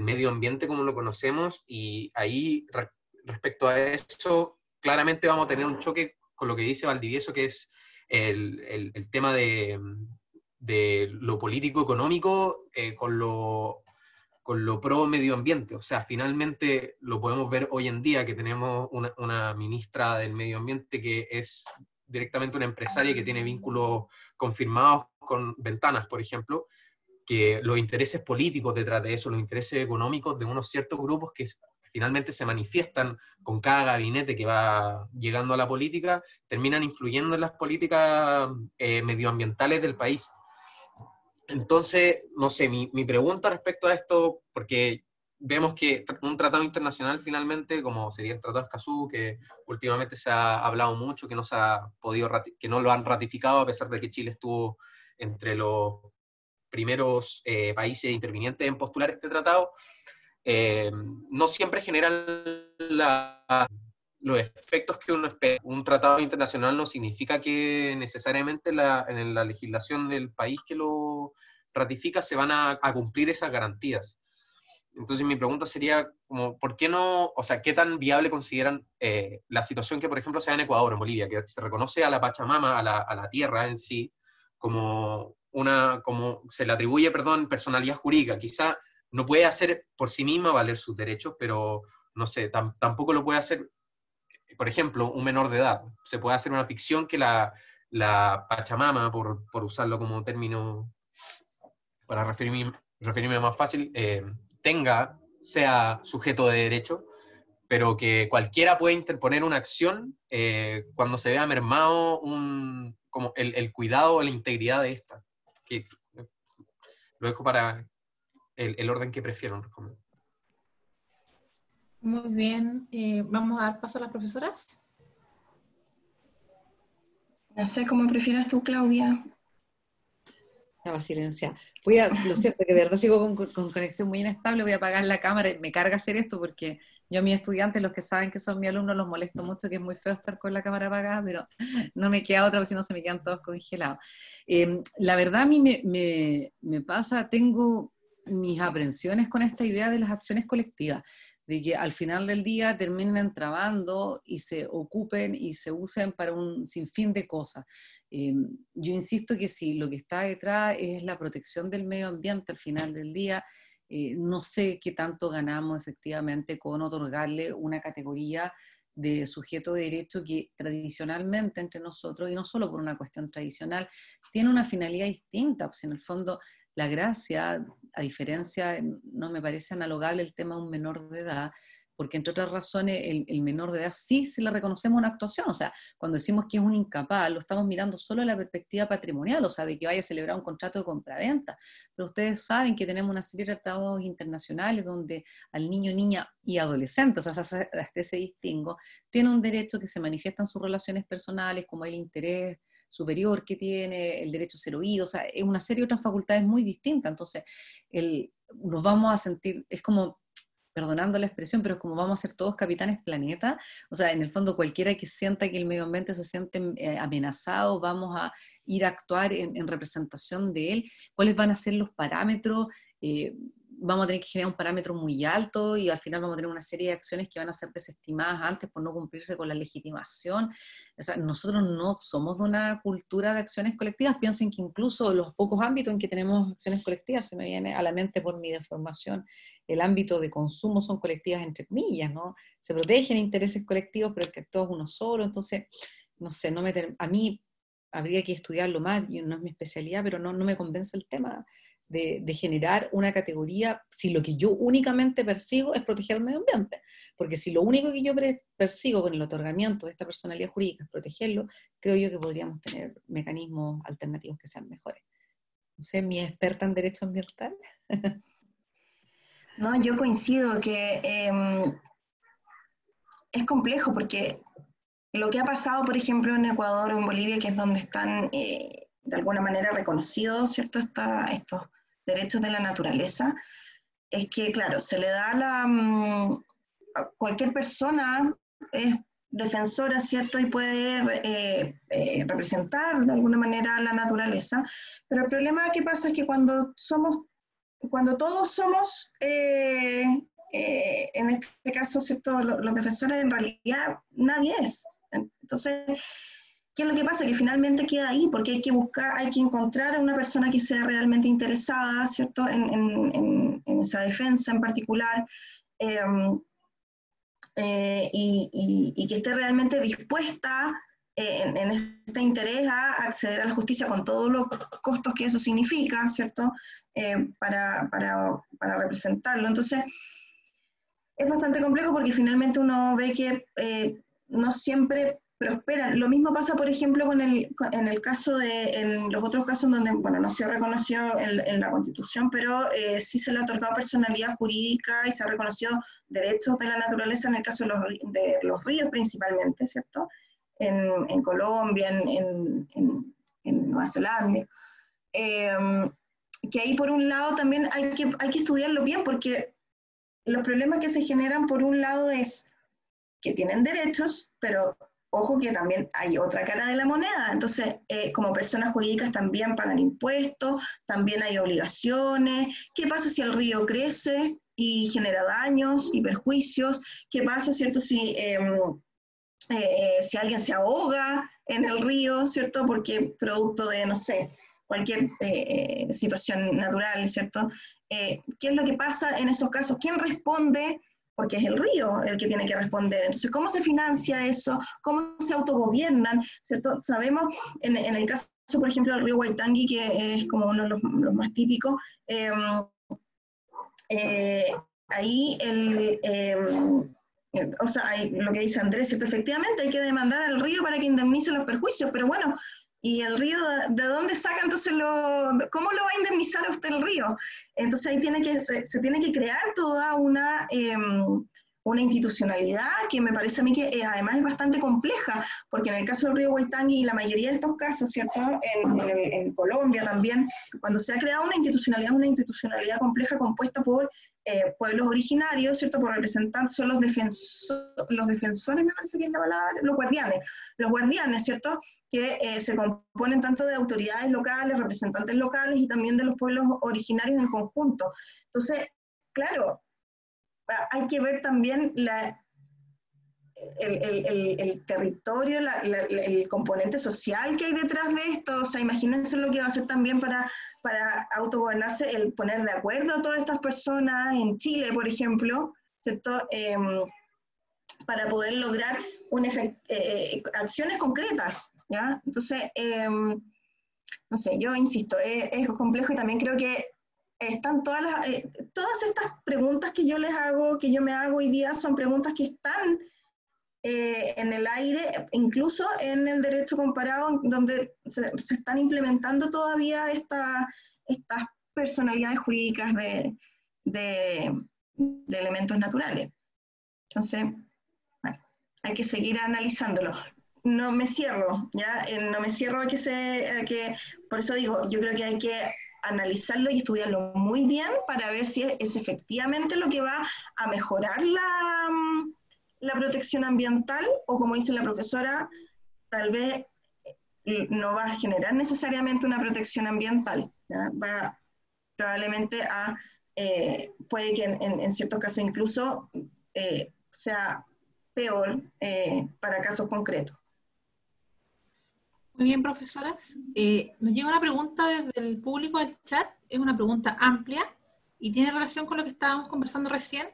medio ambiente como lo conocemos, y ahí respecto a eso claramente vamos a tener un choque con lo que dice Valdivieso, que es el tema de lo político-económico con lo pro medio ambiente. O sea, finalmente lo podemos ver hoy en día, que tenemos una ministra del medio ambiente que es directamente una empresaria que tiene vínculos confirmados con Ventanas, por ejemplo, que los intereses políticos detrás de eso, los intereses económicos de unos ciertos grupos que finalmente se manifiestan con cada gabinete que va llegando a la política, terminan influyendo en las políticas medioambientales del país. Entonces, no sé, mi pregunta respecto a esto, porque vemos que un tratado internacional finalmente, como sería el Tratado de Escazú, que últimamente se ha hablado mucho, que no se ha podido, que no lo han ratificado, a pesar de que Chile estuvo entre los primeros países intervinientes en postular este tratado, no siempre generan los efectos que uno espera. Un tratado internacional no significa que necesariamente en la legislación del país que lo ratifica se van a cumplir esas garantías. Entonces mi pregunta sería, como, ¿por qué no, o sea, qué tan viable consideran la situación que, por ejemplo, se da en Ecuador, en Bolivia, que se reconoce a la Pachamama, a la tierra en sí, como se le atribuye, personalidad jurídica? Quizá no puede hacer por sí misma valer sus derechos, pero, no sé, tampoco lo puede hacer, por ejemplo, un menor de edad. Se puede hacer una ficción que la Pachamama, por usarlo como término para referirme más fácil, sea sujeto de derecho, pero que cualquiera puede interponer una acción cuando se vea mermado como el cuidado o la integridad de esta. Que lo dejo para el orden que prefiero responder. Muy bien, vamos a dar paso a las profesoras. No sé cómo prefieras tú, Claudia. Estaba silenciada. Lo cierto que de verdad sigo con conexión muy inestable, voy a apagar la cámara. Me carga hacer esto porque yo a mis estudiantes, los que saben que son mis alumnos, los molesto mucho, que es muy feo estar con la cámara apagada, pero no me queda otra, porque si no se me quedan todos congelados. La verdad a mí me pasa, tengo mis aprensiones con esta idea de las acciones colectivas, de que al final del día terminen entrabando y se ocupen y se usen para un sinfín de cosas. Yo insisto que si lo que está detrás es la protección del medio ambiente al final del día, no sé qué tanto ganamos efectivamente con otorgarle una categoría de sujeto de derecho que tradicionalmente entre nosotros, y no solo por una cuestión tradicional, tiene una finalidad distinta. Pues en el fondo la gracia, a diferencia, no me parece analogable el tema de un menor de edad, porque entre otras razones el menor de edad sí se le reconocemos una actuación, o sea, cuando decimos que es un incapaz, lo estamos mirando solo en la perspectiva patrimonial, o sea, de que vaya a celebrar un contrato de compraventa, pero ustedes saben que tenemos una serie de tratados internacionales donde al niño, niña y adolescente, o sea, hasta ese distingo, tiene un derecho que se manifiesta en sus relaciones personales, como el interés superior que tiene, el derecho a ser oído, o sea, es una serie de otras facultades muy distintas, entonces nos vamos a sentir, es como, perdonando la expresión, pero es como vamos a ser todos capitanes planeta, o sea, en el fondo cualquiera que sienta que el medio ambiente se siente amenazado, vamos a ir a actuar en representación de él, cuáles van a ser los parámetros, vamos a tener que generar un parámetro muy alto y al final vamos a tener una serie de acciones que van a ser desestimadas antes por no cumplirse con la legitimación. O sea, nosotros no somos de una cultura de acciones colectivas. Piensen que incluso los pocos ámbitos en que tenemos acciones colectivas, se me viene a la mente por mi deformación, el ámbito de consumo son colectivas entre comillas, ¿no? Se protegen intereses colectivos, pero el que actúa es uno solo. Entonces, no sé, a mí habría que estudiarlo más, no es mi especialidad, pero no me convence el tema de generar una categoría, si lo que yo únicamente persigo es proteger el medio ambiente, porque si lo único que yo persigo con el otorgamiento de esta personalidad jurídica es protegerlo, creo yo que podríamos tener mecanismos alternativos que sean mejores. No sé, mi experta en derecho ambiental. No, yo coincido que es complejo porque lo que ha pasado, por ejemplo, en Ecuador o en Bolivia, que es donde están de alguna manera reconocidos, ¿cierto?, estos derechos de la naturaleza, es que, claro, se le da a cualquier persona es defensora, ¿cierto?, y puede representar de alguna manera a la naturaleza, pero el problema que pasa es que cuando todos somos, en este caso, ¿cierto?, los defensores, en realidad nadie es. Entonces, ¿qué es lo que pasa? Que finalmente queda ahí, porque hay que encontrar a una persona que sea realmente interesada, ¿cierto?, en esa defensa en particular, y que esté realmente dispuesta en este interés a acceder a la justicia con todos los costos que eso significa, ¿cierto?, para representarlo. Entonces, es bastante complejo porque finalmente uno ve que no siempre prosperan. Lo mismo pasa, por ejemplo, en el caso en los otros casos donde, bueno, no se ha reconocido en la Constitución, pero sí se le ha otorgado personalidad jurídica y se ha reconocido derechos de la naturaleza en el caso de los ríos principalmente, ¿cierto? En Colombia, en Nueva Zelanda. Que ahí por un lado también hay que estudiarlo bien porque los problemas que se generan por un lado es que tienen derechos, pero ojo que también hay otra cara de la moneda. Entonces, como personas jurídicas también pagan impuestos, también hay obligaciones. ¿Qué pasa si el río crece y genera daños y perjuicios? ¿Qué pasa, cierto, si alguien se ahoga en el río, cierto, porque producto de, no sé, cualquier situación natural, cierto? ¿Qué es lo que pasa en esos casos? ¿Quién responde porque es el río el que tiene que responder. Entonces, ¿cómo se financia eso? ¿Cómo se autogobiernan? ¿Cierto? Sabemos, en el caso, por ejemplo, del río Waitangi, que es como uno de los más típicos, ahí o sea, lo que dice Andrés, ¿cierto? Efectivamente hay que demandar al río para que indemnice los perjuicios, pero bueno, ¿y el río de dónde saca entonces cómo lo va a indemnizar a usted el río? Entonces ahí se tiene que crear toda una institucionalidad que me parece a mí que además es bastante compleja, porque en el caso del río Waitangi y la mayoría de estos casos, ¿cierto? En Colombia también, cuando se ha creado una institucionalidad compleja compuesta por pueblos originarios, ¿cierto? Por representantes, son los defensores, me parece que es la palabra, los guardianes, ¿cierto? Que se componen tanto de autoridades locales, representantes locales y también de los pueblos originarios en conjunto. Entonces, claro, hay que ver también el territorio, el componente social que hay detrás de esto. O sea, imagínense lo que va a hacer también para autogobernarse, el poner de acuerdo a todas estas personas en Chile, por ejemplo, ¿cierto? Para poder lograr acciones concretas, ¿ya? Entonces, no sé, yo insisto, es complejo y también creo que están todas estas preguntas que yo me hago hoy día, son preguntas que están en el aire, incluso en el derecho comparado, donde se están implementando todavía estas personalidades jurídicas de elementos naturales. Entonces, bueno, hay que seguir analizándolo. No me cierro, ¿ya? No me cierro por eso digo, yo creo que hay que analizarlo y estudiarlo muy bien para ver si es efectivamente lo que va a mejorar la protección ambiental, o como dice la profesora, tal vez no va a generar necesariamente una protección ambiental, ¿ya? Va probablemente puede que en ciertos casos incluso sea peor para casos concretos. Muy bien, profesoras. Nos llega una pregunta desde el público del chat, es una pregunta amplia y tiene relación con lo que estábamos conversando recién.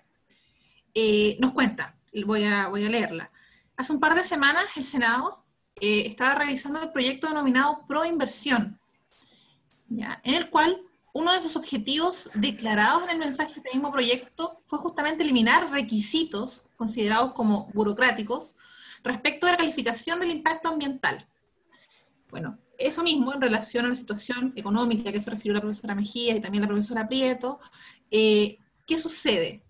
Nos cuenta, voy a leerla. Hace un par de semanas el Senado estaba revisando el proyecto denominado Proinversión, ¿ya? En el cual uno de sus objetivos declarados en el mensaje de este mismo proyecto fue justamente eliminar requisitos considerados como burocráticos respecto a la calificación del impacto ambiental. Bueno, eso mismo en relación a la situación económica que se refirió la profesora Mejía y también la profesora Prieto. ¿Qué sucede?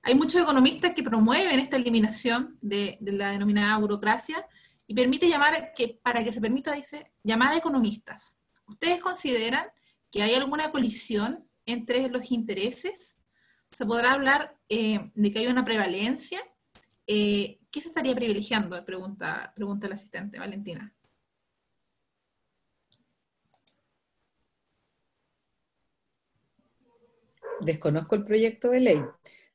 Hay muchos economistas que promueven esta eliminación de la denominada burocracia y para que se permita, dice, llamar a economistas. ¿Ustedes consideran que hay alguna colisión entre los intereses? ¿Se podrá hablar de que hay una prevalencia? ¿Qué se estaría privilegiando? Pregunta el asistente, Valentina. Desconozco el proyecto de ley,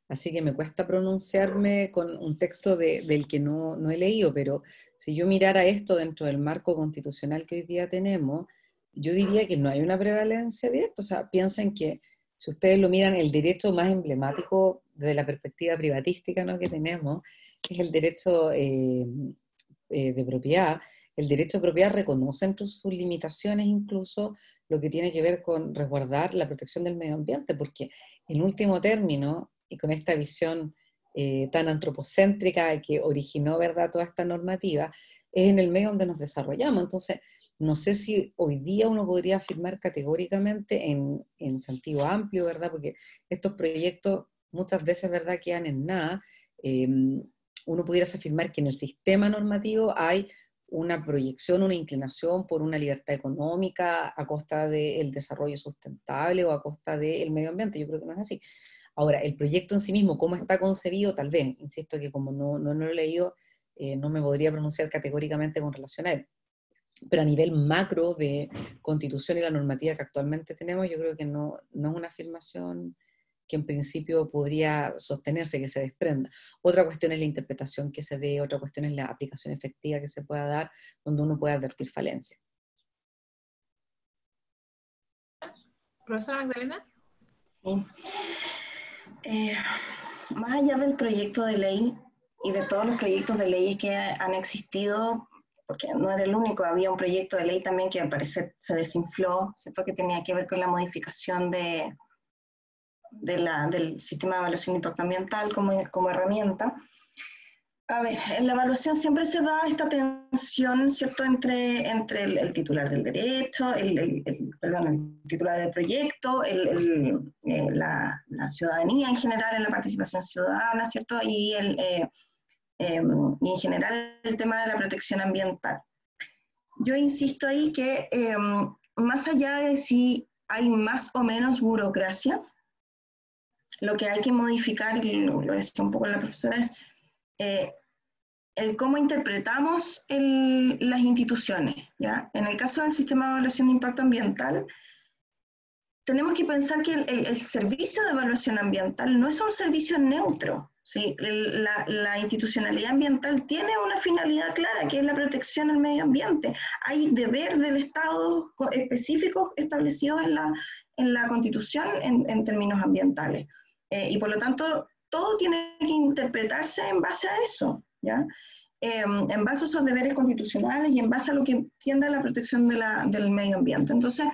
así que me cuesta pronunciarme con un texto del que no he leído, pero si yo mirara esto dentro del marco constitucional que hoy día tenemos, yo diría que no hay una prevalencia directa. O sea, piensen que si ustedes lo miran, el derecho más emblemático desde la perspectiva privatística, ¿no?, que tenemos, es el derecho de propiedad. El derecho de propiedad reconoce entre sus limitaciones incluso lo que tiene que ver con resguardar la protección del medio ambiente, porque en último término, y con esta visión tan antropocéntrica que originó, ¿verdad?, toda esta normativa, es en el medio donde nos desarrollamos. Entonces, no sé si hoy día uno podría afirmar categóricamente en sentido amplio, ¿verdad?, porque estos proyectos muchas veces, ¿verdad?, quedan en nada. Uno pudiera afirmar que en el sistema normativo hay una proyección, una inclinación por una libertad económica a costa del desarrollo sustentable o a costa del medio ambiente. Yo creo que no es así. Ahora, el proyecto en sí mismo, cómo está concebido, tal vez, insisto que como no lo he leído, no me podría pronunciar categóricamente con relación a él. Pero a nivel macro de Constitución y la normativa que actualmente tenemos, yo creo que no es una afirmación que en principio podría sostenerse, que se desprenda. Otra cuestión es la interpretación que se dé, otra cuestión es la aplicación efectiva que se pueda dar, donde uno puede advertir falencia. ¿Profesora Magdalena? Sí. más allá del proyecto de ley y de todos los proyectos de leyes que han existido, porque no era el único, había un proyecto de ley también que al parecer se desinfló, ¿cierto? Que tenía que ver con la modificación del sistema de evaluación de impacto ambiental como herramienta. A ver, en la evaluación siempre se da esta tensión, ¿cierto?, entre el titular del derecho, el titular del proyecto, la ciudadanía en general, en la participación ciudadana, ¿cierto?, y en general el tema de la protección ambiental. Yo insisto ahí que más allá de si hay más o menos burocracia, lo que hay que modificar, y lo decía un poco la profesora, es el cómo interpretamos las instituciones, ¿ya? En el caso del sistema de evaluación de impacto ambiental, tenemos que pensar que el servicio de evaluación ambiental no es un servicio neutro, ¿sí? La institucionalidad ambiental tiene una finalidad clara, que es la protección al medio ambiente. Hay deber del Estado específicos establecidos en la Constitución en términos ambientales. Y por lo tanto, todo tiene que interpretarse en base a eso, ¿ya? En base a esos deberes constitucionales y en base a lo que tiende a la protección del medio ambiente. Entonces,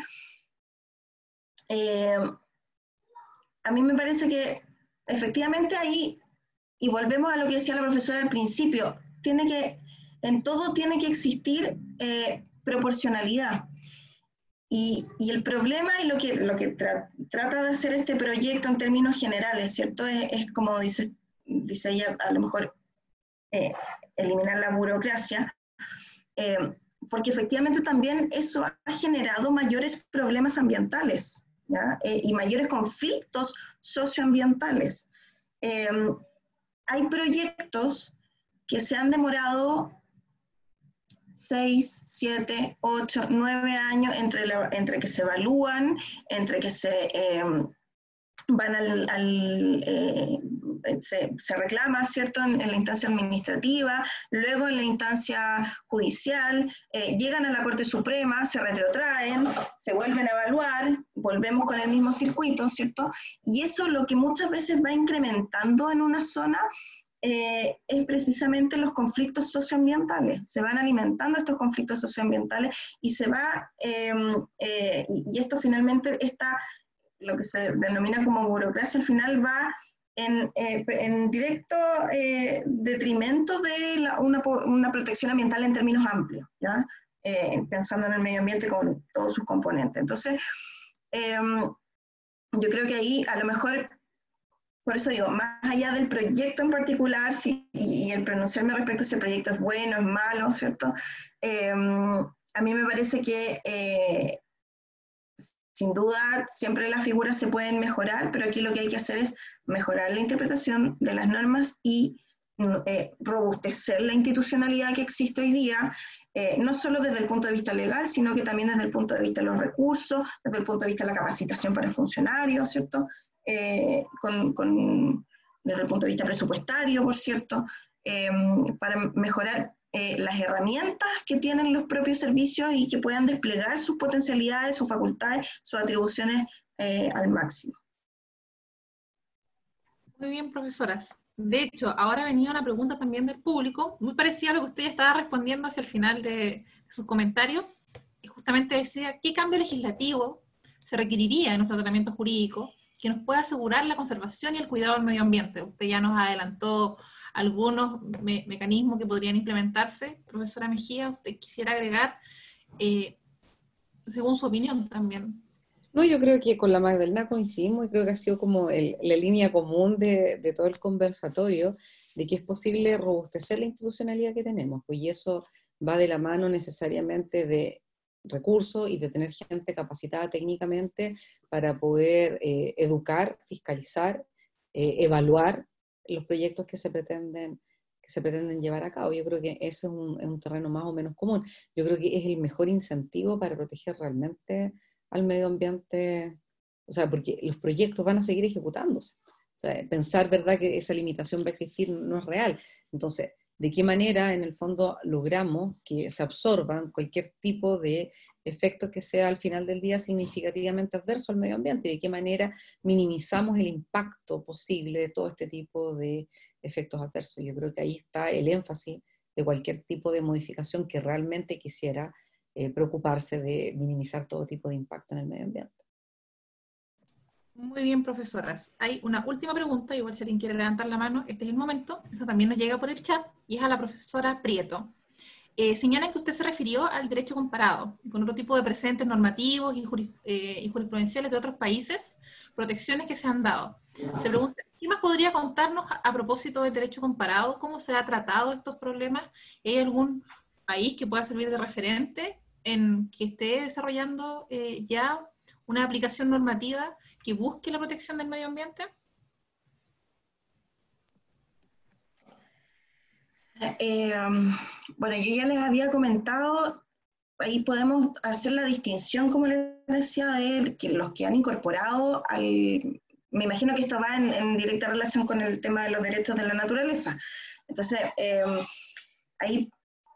a mí me parece que efectivamente ahí, y volvemos a lo que decía la profesora al principio, en todo tiene que existir proporcionalidad. Y el problema y lo que trata de hacer este proyecto en términos generales, ¿cierto? Es como dice ella, a lo mejor eliminar la burocracia, porque efectivamente también eso ha generado mayores problemas ambientales, ¿ya? Y mayores conflictos socioambientales. Hay proyectos que se han demorado 6, 7, 8, 9 años entre que se evalúan, entre que se van se reclama, ¿cierto?, en la instancia administrativa, luego en la instancia judicial, llegan a la Corte Suprema, se retrotraen, se vuelven a evaluar, volvemos con el mismo circuito, ¿cierto? Y eso lo que muchas veces va incrementando en una zona es precisamente los conflictos socioambientales. Se van alimentando estos conflictos socioambientales y se va, y esto finalmente lo que se denomina como burocracia, al final va en directo detrimento de una protección ambiental en términos amplios, ¿ya? Pensando en el medio ambiente con todos sus componentes. Entonces, yo creo que ahí a lo mejor, por eso digo, más allá del proyecto en particular, y el pronunciarme respecto a si el proyecto es bueno, es malo, ¿cierto? A mí me parece que sin duda, siempre las figuras se pueden mejorar, pero aquí lo que hay que hacer es mejorar la interpretación de las normas y robustecer la institucionalidad que existe hoy día, no solo desde el punto de vista legal, sino que también desde el punto de vista de los recursos, desde el punto de vista de la capacitación para funcionarios, ¿cierto? Desde el punto de vista presupuestario, por cierto, para mejorar las herramientas que tienen los propios servicios y que puedan desplegar sus potencialidades, sus facultades, sus atribuciones al máximo. Muy bien, profesoras. De hecho, ahora venía una pregunta también del público, muy parecida a lo que usted estaba respondiendo hacia el final de sus comentarios, y justamente decía, ¿qué cambio legislativo se requeriría en nuestro tratamiento jurídico que nos pueda asegurar la conservación y el cuidado del medio ambiente? Usted ya nos adelantó algunos mecanismos que podrían implementarse. Profesora Mejía, ¿usted quisiera agregar, según su opinión también? No, yo creo que con la Magdalena coincidimos y creo que ha sido como la línea común de todo el conversatorio, de que es posible robustecer la institucionalidad que tenemos, pues, y eso va de la mano necesariamente de recursos y de tener gente capacitada técnicamente para poder educar, fiscalizar, evaluar los proyectos que se pretenden llevar a cabo. Yo creo que ese es un terreno más o menos común. Yo creo que es el mejor incentivo para proteger realmente al medio ambiente, o sea, porque los proyectos van a seguir ejecutándose. O sea, pensar, ¿verdad?, que esa limitación va a existir no es real. Entonces, de qué manera en el fondo logramos que se absorban cualquier tipo de efecto que sea al final del día significativamente adverso al medio ambiente, y de qué manera minimizamos el impacto posible de todo este tipo de efectos adversos. Yo creo que ahí está el énfasis de cualquier tipo de modificación que realmente quisiera preocuparse de minimizar todo tipo de impacto en el medio ambiente. Muy bien, profesoras. Hay una última pregunta, igual si alguien quiere levantar la mano, este es el momento. Esta también nos llega por el chat y es a la profesora Prieto. Señalan que usted se refirió al derecho comparado, con otro tipo de precedentes normativos y jurisprudenciales de otros países, protecciones que se han dado. Se pregunta, ¿qué más podría contarnos a propósito del derecho comparado? ¿Cómo se ha tratado estos problemas? ¿Hay algún país que pueda servir de referente en que esté desarrollando ya una aplicación normativa que busque la protección del medio ambiente? Bueno, yo ya les había comentado, ahí podemos hacer la distinción, como les decía, de que los que han incorporado me imagino que esto va en directa relación con el tema de los derechos de la naturaleza. Entonces, ahí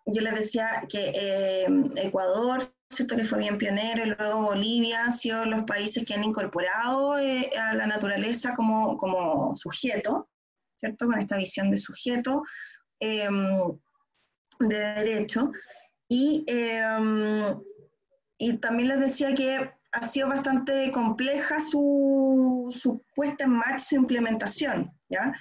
yo les decía que Ecuador, ¿cierto?, que fue bien pionero, y luego Bolivia han sido los países que han incorporado a la naturaleza como sujeto, ¿cierto?, con esta visión de sujeto, de derecho, y también les decía que ha sido bastante compleja su puesta en marcha, su implementación, ¿ya?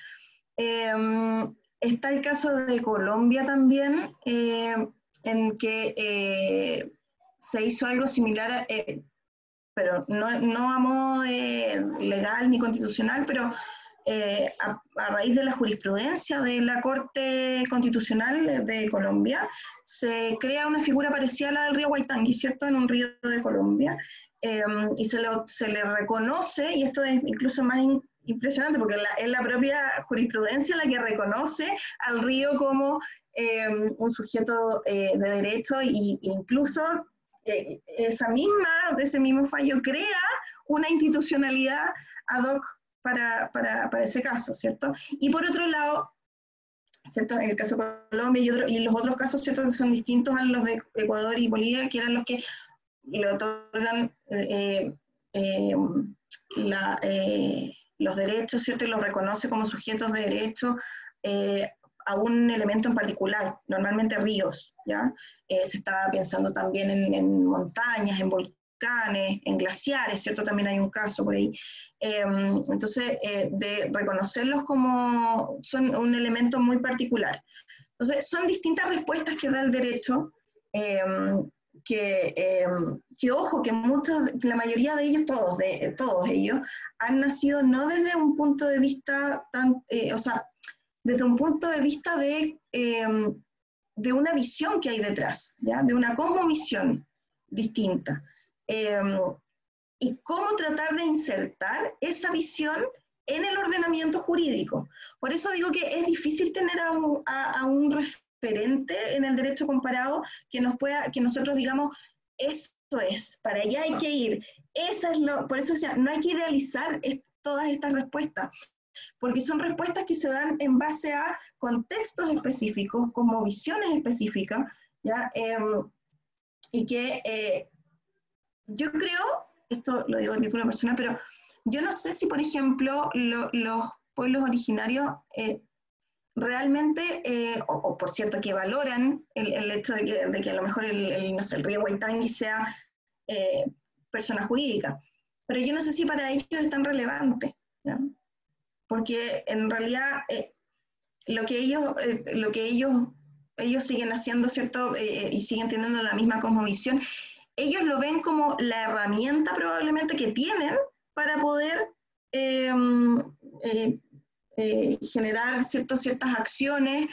Está el caso de Colombia también, en que se hizo algo similar, pero no a modo legal ni constitucional, pero a raíz de la jurisprudencia de la Corte Constitucional de Colombia, se crea una figura parecida a la del río Huaitangui, ¿cierto?, en un río de Colombia, y se le reconoce, y esto es incluso más impresionante, porque es la propia jurisprudencia la que reconoce al río como un sujeto de derecho, e incluso ese mismo fallo crea una institucionalidad ad hoc para ese caso, ¿cierto? Y por otro lado, ¿cierto?, en el caso de Colombia y los otros casos, ¿cierto?, que son distintos a los de Ecuador y Bolivia, que eran los que le otorgan los derechos, ¿cierto?, y los reconoce como sujetos de derecho a un elemento en particular, normalmente ríos, ¿ya? Se está pensando también en montañas, en volcanes, en glaciares, ¿cierto? También hay un caso por ahí. Entonces, de reconocerlos como son un elemento muy particular. Entonces, son distintas respuestas que da el derecho, que ojo, que la mayoría de ellos, todos ellos, han nacido no desde un punto de vista desde un punto de vista de una visión que hay detrás, ¿ya? De una cosmovisión distinta. Y cómo tratar de insertar esa visión en el ordenamiento jurídico. Por eso digo que es difícil tener a un referente en el derecho comparado que nosotros digamos, esto es, para allá hay que ir. Por eso, o sea, no hay que idealizar todas estas respuestas, porque son respuestas que se dan en base a contextos específicos, como visiones específicas, ¿ya? Y que yo creo, esto lo digo de título personal, pero yo no sé si, por ejemplo, los pueblos originarios realmente, o por cierto, que valoran el hecho de que a lo mejor no sé, el río Huaitangui sea persona jurídica, pero yo no sé si para ellos es tan relevante, ¿ya? Porque en realidad lo que ellos siguen haciendo, ¿cierto? Y siguen teniendo la misma cosmovisión, ellos lo ven como la herramienta probablemente que tienen para poder generar ciertas acciones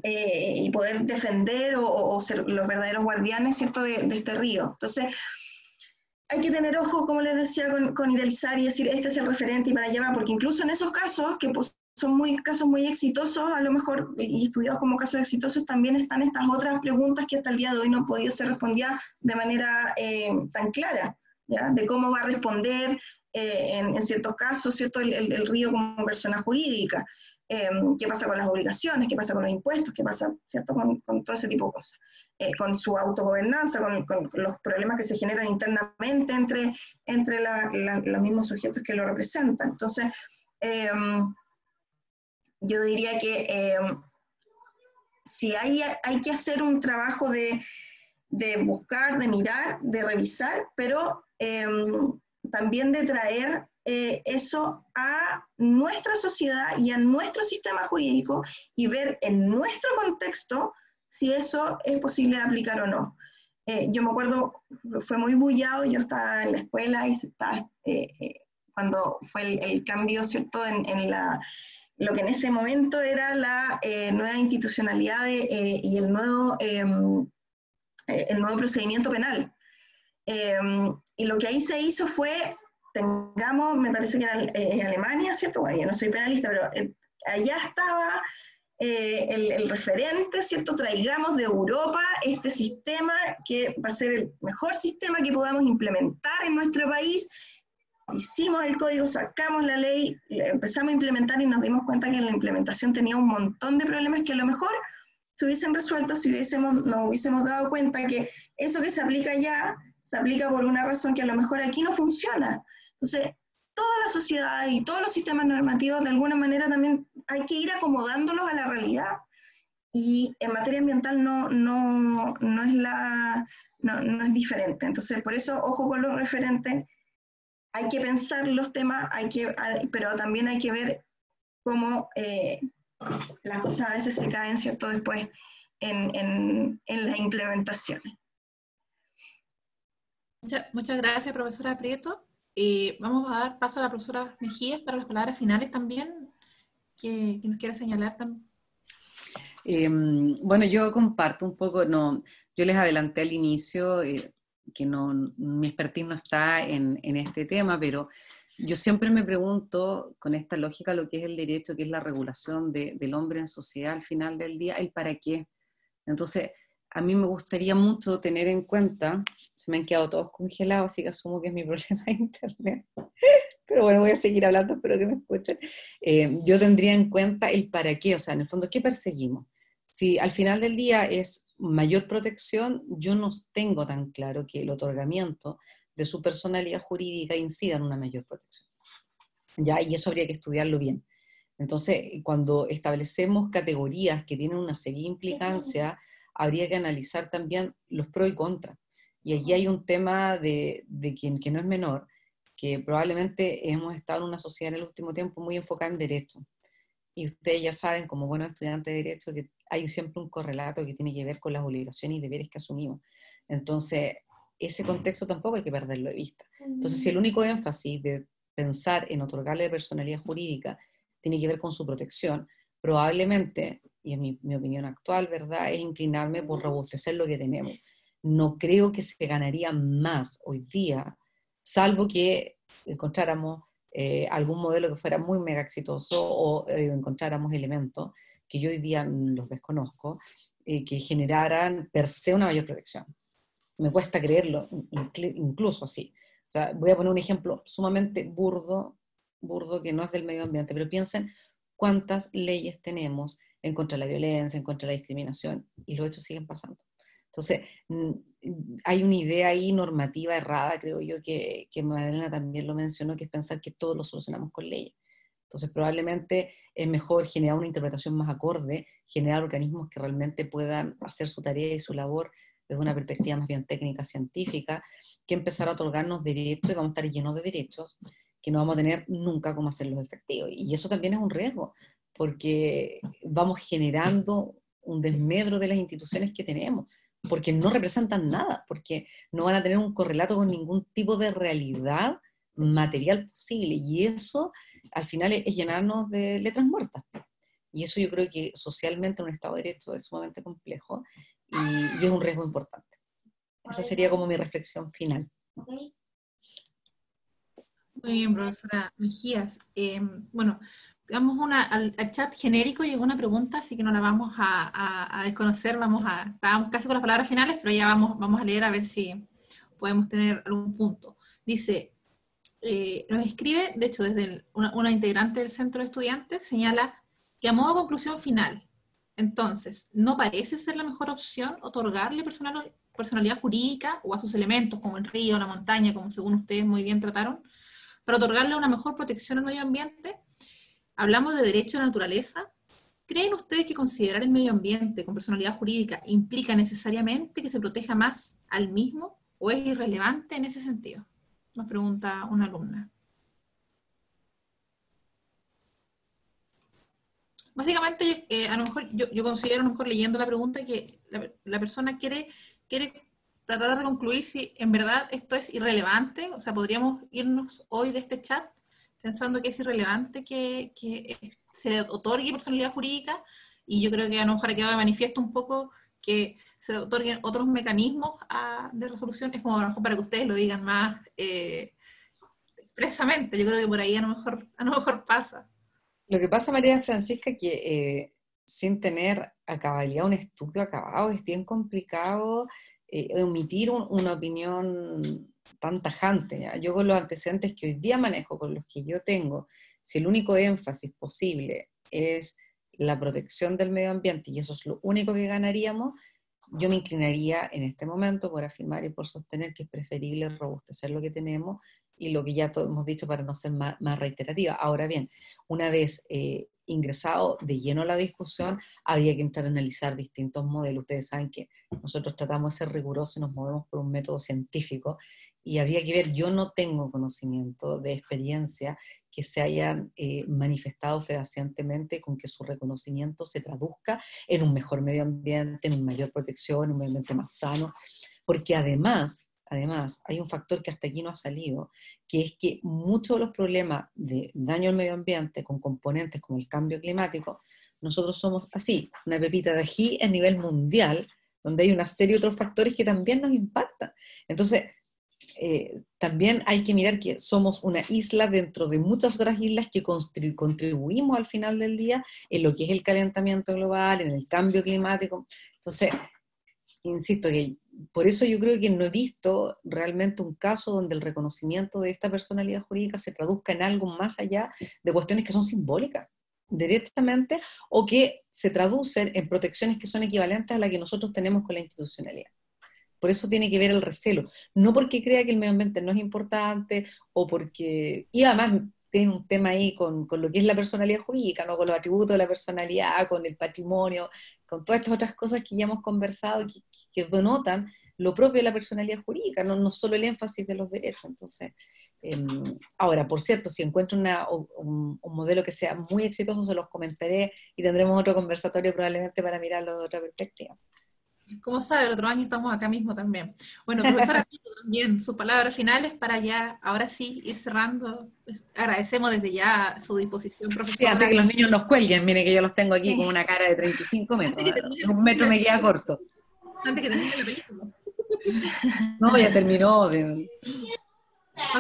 y poder defender o ser los verdaderos guardianes, ¿cierto?, de este río. Entonces, hay que tener ojo, como les decía, con idealizar y decir, este es el referente y para allá va, porque incluso en esos casos, que pues, son casos muy exitosos, a lo mejor, y estudiados como casos exitosos, también están estas otras preguntas que hasta el día de hoy no han podido ser respondidas de manera tan clara, ¿ya? De cómo va a responder en ciertos casos, ¿cierto?, el río como persona jurídica. qué pasa con las obligaciones, qué pasa con los impuestos, qué pasa, ¿cierto?, con todo ese tipo de cosas, con su autogobernanza, con los problemas que se generan internamente entre los mismos sujetos que lo representan. Entonces, yo diría que si hay que hacer un trabajo de buscar, de mirar, de revisar, pero también de traer eso a nuestra sociedad y a nuestro sistema jurídico y ver en nuestro contexto si eso es posible de aplicar o no. Yo me acuerdo, fue muy bullado, yo estaba en la escuela y cuando fue el cambio, ¿cierto?, en lo que en ese momento era la nueva institucionalidad y el nuevo procedimiento penal. Y lo que ahí se hizo fue, me parece que era en Alemania, ¿cierto? Bueno, yo no soy penalista, pero allá estaba el referente, ¿cierto? Traigamos de Europa este sistema que va a ser el mejor sistema que podamos implementar en nuestro país. Hicimos el código, sacamos la ley, empezamos a implementar y nos dimos cuenta que la implementación tenía un montón de problemas que a lo mejor se hubiesen resuelto si nos hubiésemos dado cuenta que eso que se aplica allá se aplica por una razón que a lo mejor aquí no funciona. Entonces, toda la sociedad y todos los sistemas normativos de alguna manera también hay que ir acomodándolos a la realidad. Y en materia ambiental no es diferente. Entonces, por eso, ojo con los referentes, hay que pensar los temas, pero también hay que ver cómo las cosas a veces se caen, ¿cierto?, después en las implementaciones. Muchas gracias, profesora Prieto. Vamos a dar paso a la profesora Mejías para las palabras finales también, que nos quiera señalar también. Bueno, yo comparto un poco, yo les adelanté al inicio que mi expertise no está en este tema, pero yo siempre me pregunto, con esta lógica, lo que es el derecho, que es la regulación del hombre en sociedad al final del día, el para qué. Entonces, a mí me gustaría mucho tener en cuenta, se me han quedado todos congelados, así que asumo que es mi problema de internet, pero bueno, voy a seguir hablando, espero que me escuchen. Yo tendría en cuenta el para qué, o sea, en el fondo, ¿qué perseguimos? Si al final del día es mayor protección, yo no tengo tan claro que el otorgamiento de su personalidad jurídica incida en una mayor protección. ¿Ya? Y eso habría que estudiarlo bien. Entonces, cuando establecemos categorías que tienen una serie de implicancias, habría que analizar también los pros y contras. Y aquí hay un tema de quien que no es menor, que probablemente hemos estado en una sociedad en el último tiempo muy enfocada en derecho. Y ustedes ya saben, como buenos estudiantes de derecho, que hay siempre un correlato que tiene que ver con las obligaciones y deberes que asumimos. Entonces, ese contexto tampoco hay que perderlo de vista. Entonces, si el único énfasis de pensar en otorgarle personalidad jurídica tiene que ver con su protección, probablemente, y en mi opinión actual, ¿verdad?, es inclinarme por robustecer lo que tenemos. No creo que se ganaría más hoy día, salvo que encontráramos algún modelo que fuera muy mega exitoso o encontráramos elementos que yo hoy día los desconozco, que generaran per se una mayor protección. Me cuesta creerlo, incluso así. O sea, voy a poner un ejemplo sumamente burdo que no es del medio ambiente, pero piensen cuántas leyes tenemos en contra de la violencia, en contra de la discriminación, y los hechos siguen pasando. Entonces, hay una idea ahí normativa errada, creo yo, que Magdalena también lo mencionó, que es pensar que todo lo solucionamos con leyes. Entonces, probablemente es mejor generar una interpretación más acorde, generar organismos que realmente puedan hacer su tarea y su labor desde una perspectiva más bien técnica, científica, que empezar a otorgarnos derechos, y vamos a estar llenos de derechos que no vamos a tener nunca cómo hacerlos efectivos. Y eso también es un riesgo, porque vamos generando un desmedro de las instituciones que tenemos, porque no representan nada, porque no van a tener un correlato con ningún tipo de realidad material posible, y eso al final es llenarnos de letras muertas. Y eso yo creo que socialmente en un Estado de Derecho es sumamente complejo y es un riesgo importante. Esa sería como mi reflexión final. Muy bien, profesora Mejías. Bueno, digamos al chat genérico llegó una pregunta, así que no la vamos a desconocer, estábamos casi con las palabras finales, pero ya vamos a leer a ver si podemos tener algún punto. Dice, nos escribe, de hecho, desde una integrante del centro de estudiantes, señala, que a modo de conclusión final, entonces, ¿no parece ser la mejor opción otorgarle personalidad jurídica o a sus elementos, como el río, la montaña, como según ustedes muy bien trataron, para otorgarle una mejor protección al medio ambiente? Hablamos de derecho a la naturaleza. ¿Creen ustedes que considerar el medio ambiente con personalidad jurídica implica necesariamente que se proteja más al mismo o es irrelevante en ese sentido? Nos pregunta una alumna. Básicamente, a lo mejor yo considero, a lo mejor leyendo la pregunta, que la persona quiere tratar de concluir si en verdad esto es irrelevante. O sea, podríamos irnos hoy de este chat pensando que es irrelevante que se le otorgue personalidad jurídica, y yo creo que a lo mejor ha quedado de manifiesto un poco que se otorguen otros mecanismos de resolución. Es como a lo mejor para que ustedes lo digan más expresamente. Yo creo que por ahí a lo mejor pasa. Lo que pasa, María Francisca, que sin tener a cabalidad un estudio acabado, es bien complicado emitir una opinión tan tajante, ¿ya? Yo con los antecedentes que hoy día manejo, con los que yo tengo, si el único énfasis posible es la protección del medio ambiente y eso es lo único que ganaríamos, yo me inclinaría en este momento por afirmar y por sostener que es preferible robustecer lo que tenemos y lo que ya todos hemos dicho para no ser más reiterativa. Ahora bien, una vez ingresado de lleno a la discusión, habría que entrar a analizar distintos modelos. Ustedes saben que nosotros tratamos de ser rigurosos y nos movemos por un método científico, y habría que ver, yo no tengo conocimiento de experiencia que se hayan manifestado fehacientemente con que su reconocimiento se traduzca en un mejor medio ambiente, en una mayor protección, en un medio ambiente más sano, porque además, hay un factor que hasta aquí no ha salido, que es que muchos de los problemas de daño al medio ambiente con componentes como el cambio climático, nosotros somos así, una pepita de ají a nivel mundial, donde hay una serie de otros factores que también nos impactan. Entonces, también hay que mirar que somos una isla dentro de muchas otras islas que contribuimos al final del día en lo que es el calentamiento global, en el cambio climático. Entonces, insisto que por eso yo creo que no he visto realmente un caso donde el reconocimiento de esta personalidad jurídica se traduzca en algo más allá de cuestiones que son simbólicas directamente, o que se traducen en protecciones que son equivalentes a las que nosotros tenemos con la institucionalidad. Por eso tiene que ver el recelo, no porque crea que el medio ambiente no es importante, o porque, y además tiene un tema ahí con lo que es la personalidad jurídica, ¿no? Con los atributos de la personalidad, con el patrimonio, con todas estas otras cosas que ya hemos conversado, que denotan lo propio de la personalidad jurídica, no solo el énfasis de los derechos. Entonces, ahora, por cierto, si encuentro un modelo que sea muy exitoso, se los comentaré y tendremos otro conversatorio probablemente para mirarlo de otra perspectiva. Como sabe, el otro año estamos acá mismo también. Bueno, profesora, también sus palabras finales para ya, ahora sí, ir cerrando. Agradecemos desde ya su disposición, profesora. Sí, antes que los niños nos cuelguen, miren que yo los tengo aquí con una cara de 35 metros. Un metro me queda corto. Antes que termine la película. No, ya terminó. Sí.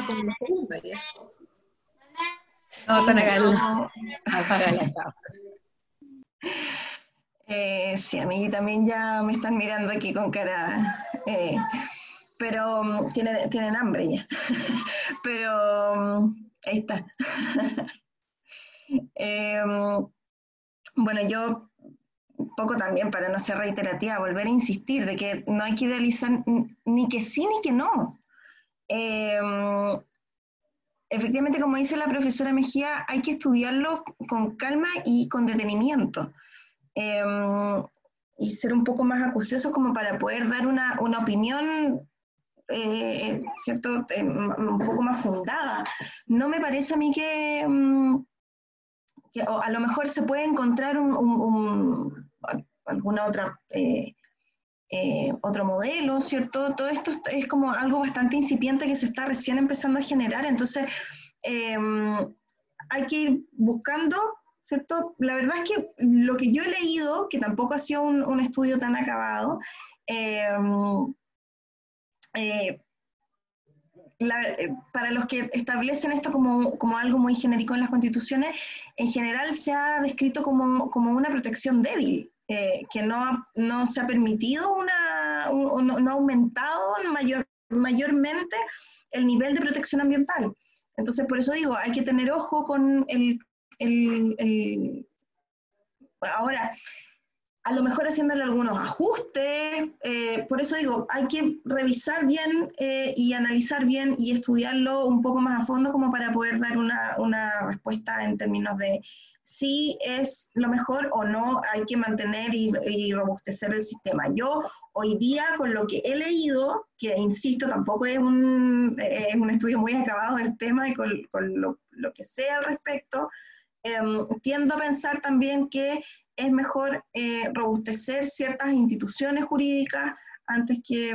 Como la segunda ya. No, están acá. Apaga la cámara. Sí, a mí también ya me están mirando aquí con cara, pero tienen hambre ya. Pero ahí está. Bueno, yo un poco también, para no ser reiterativa, volver a insistir de que no hay que idealizar ni que sí ni que no. Efectivamente, como dice la profesora Mejía, hay que estudiarlo con calma y con detenimiento. Y ser un poco más acuciosos como para poder dar una opinión, ¿cierto? Un poco más fundada. No me parece a mí que a lo mejor se puede encontrar alguna otra otro modelo, ¿cierto? Todo esto es como algo bastante incipiente que se está recién empezando a generar, entonces hay que ir buscando, ¿cierto? La verdad es que lo que yo he leído, que tampoco ha sido un estudio tan acabado, para los que establecen esto como algo muy genérico en las constituciones, en general se ha descrito como una protección débil, que no se ha permitido, no ha aumentado mayormente el nivel de protección ambiental. Entonces, por eso digo, hay que tener ojo con Ahora, a lo mejor haciéndole algunos ajustes, por eso digo, hay que revisar bien y analizar bien y estudiarlo un poco más a fondo como para poder dar una respuesta en términos de si es lo mejor o no, hay que mantener y robustecer el sistema. Yo hoy día con lo que he leído, que insisto, tampoco es un estudio muy acabado del tema y con lo que sé al respecto, tiendo a pensar también que es mejor robustecer ciertas instituciones jurídicas antes que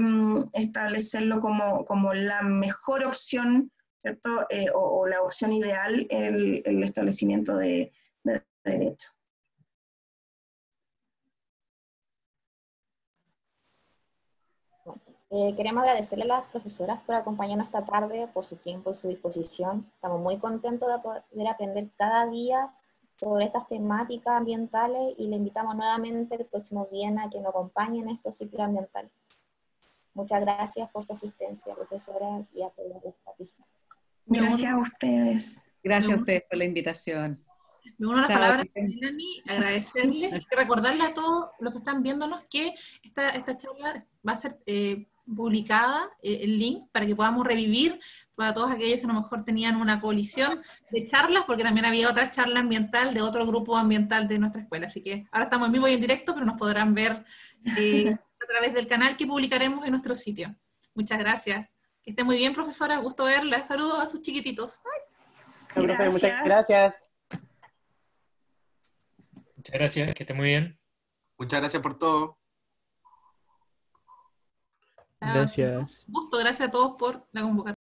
establecerlo como la mejor opción, ¿cierto? O la opción ideal, el establecimiento de derecho. Queremos agradecerle a las profesoras por acompañarnos esta tarde, por su tiempo y su disposición. Estamos muy contentos de poder aprender cada día sobre estas temáticas ambientales y le invitamos nuevamente el próximo viernes a que nos acompañen en estos ciclos ambientales. Muchas gracias por su asistencia, profesoras, y a todos los participantes. Gracias a ustedes. Gracias a ustedes por la invitación. Me uno a las Chao, palabras de Melanie, agradecerles y recordarle a todos los que están viéndonos que esta charla va a ser publicada, el link, para que podamos revivir para todos aquellos que a lo mejor tenían una colisión de charlas, porque también había otra charla ambiental de otro grupo ambiental de nuestra escuela. Así que ahora estamos en vivo y en directo, pero nos podrán ver a través del canal que publicaremos en nuestro sitio. Muchas gracias. Que esté muy bien, profesora. Gusto verla. Saludos a sus chiquititos. Gracias. Muchas gracias. Muchas gracias, que esté muy bien. Muchas gracias por todo. Chao, Gracias. chicos. Gusto, gracias a todos por la convocatoria.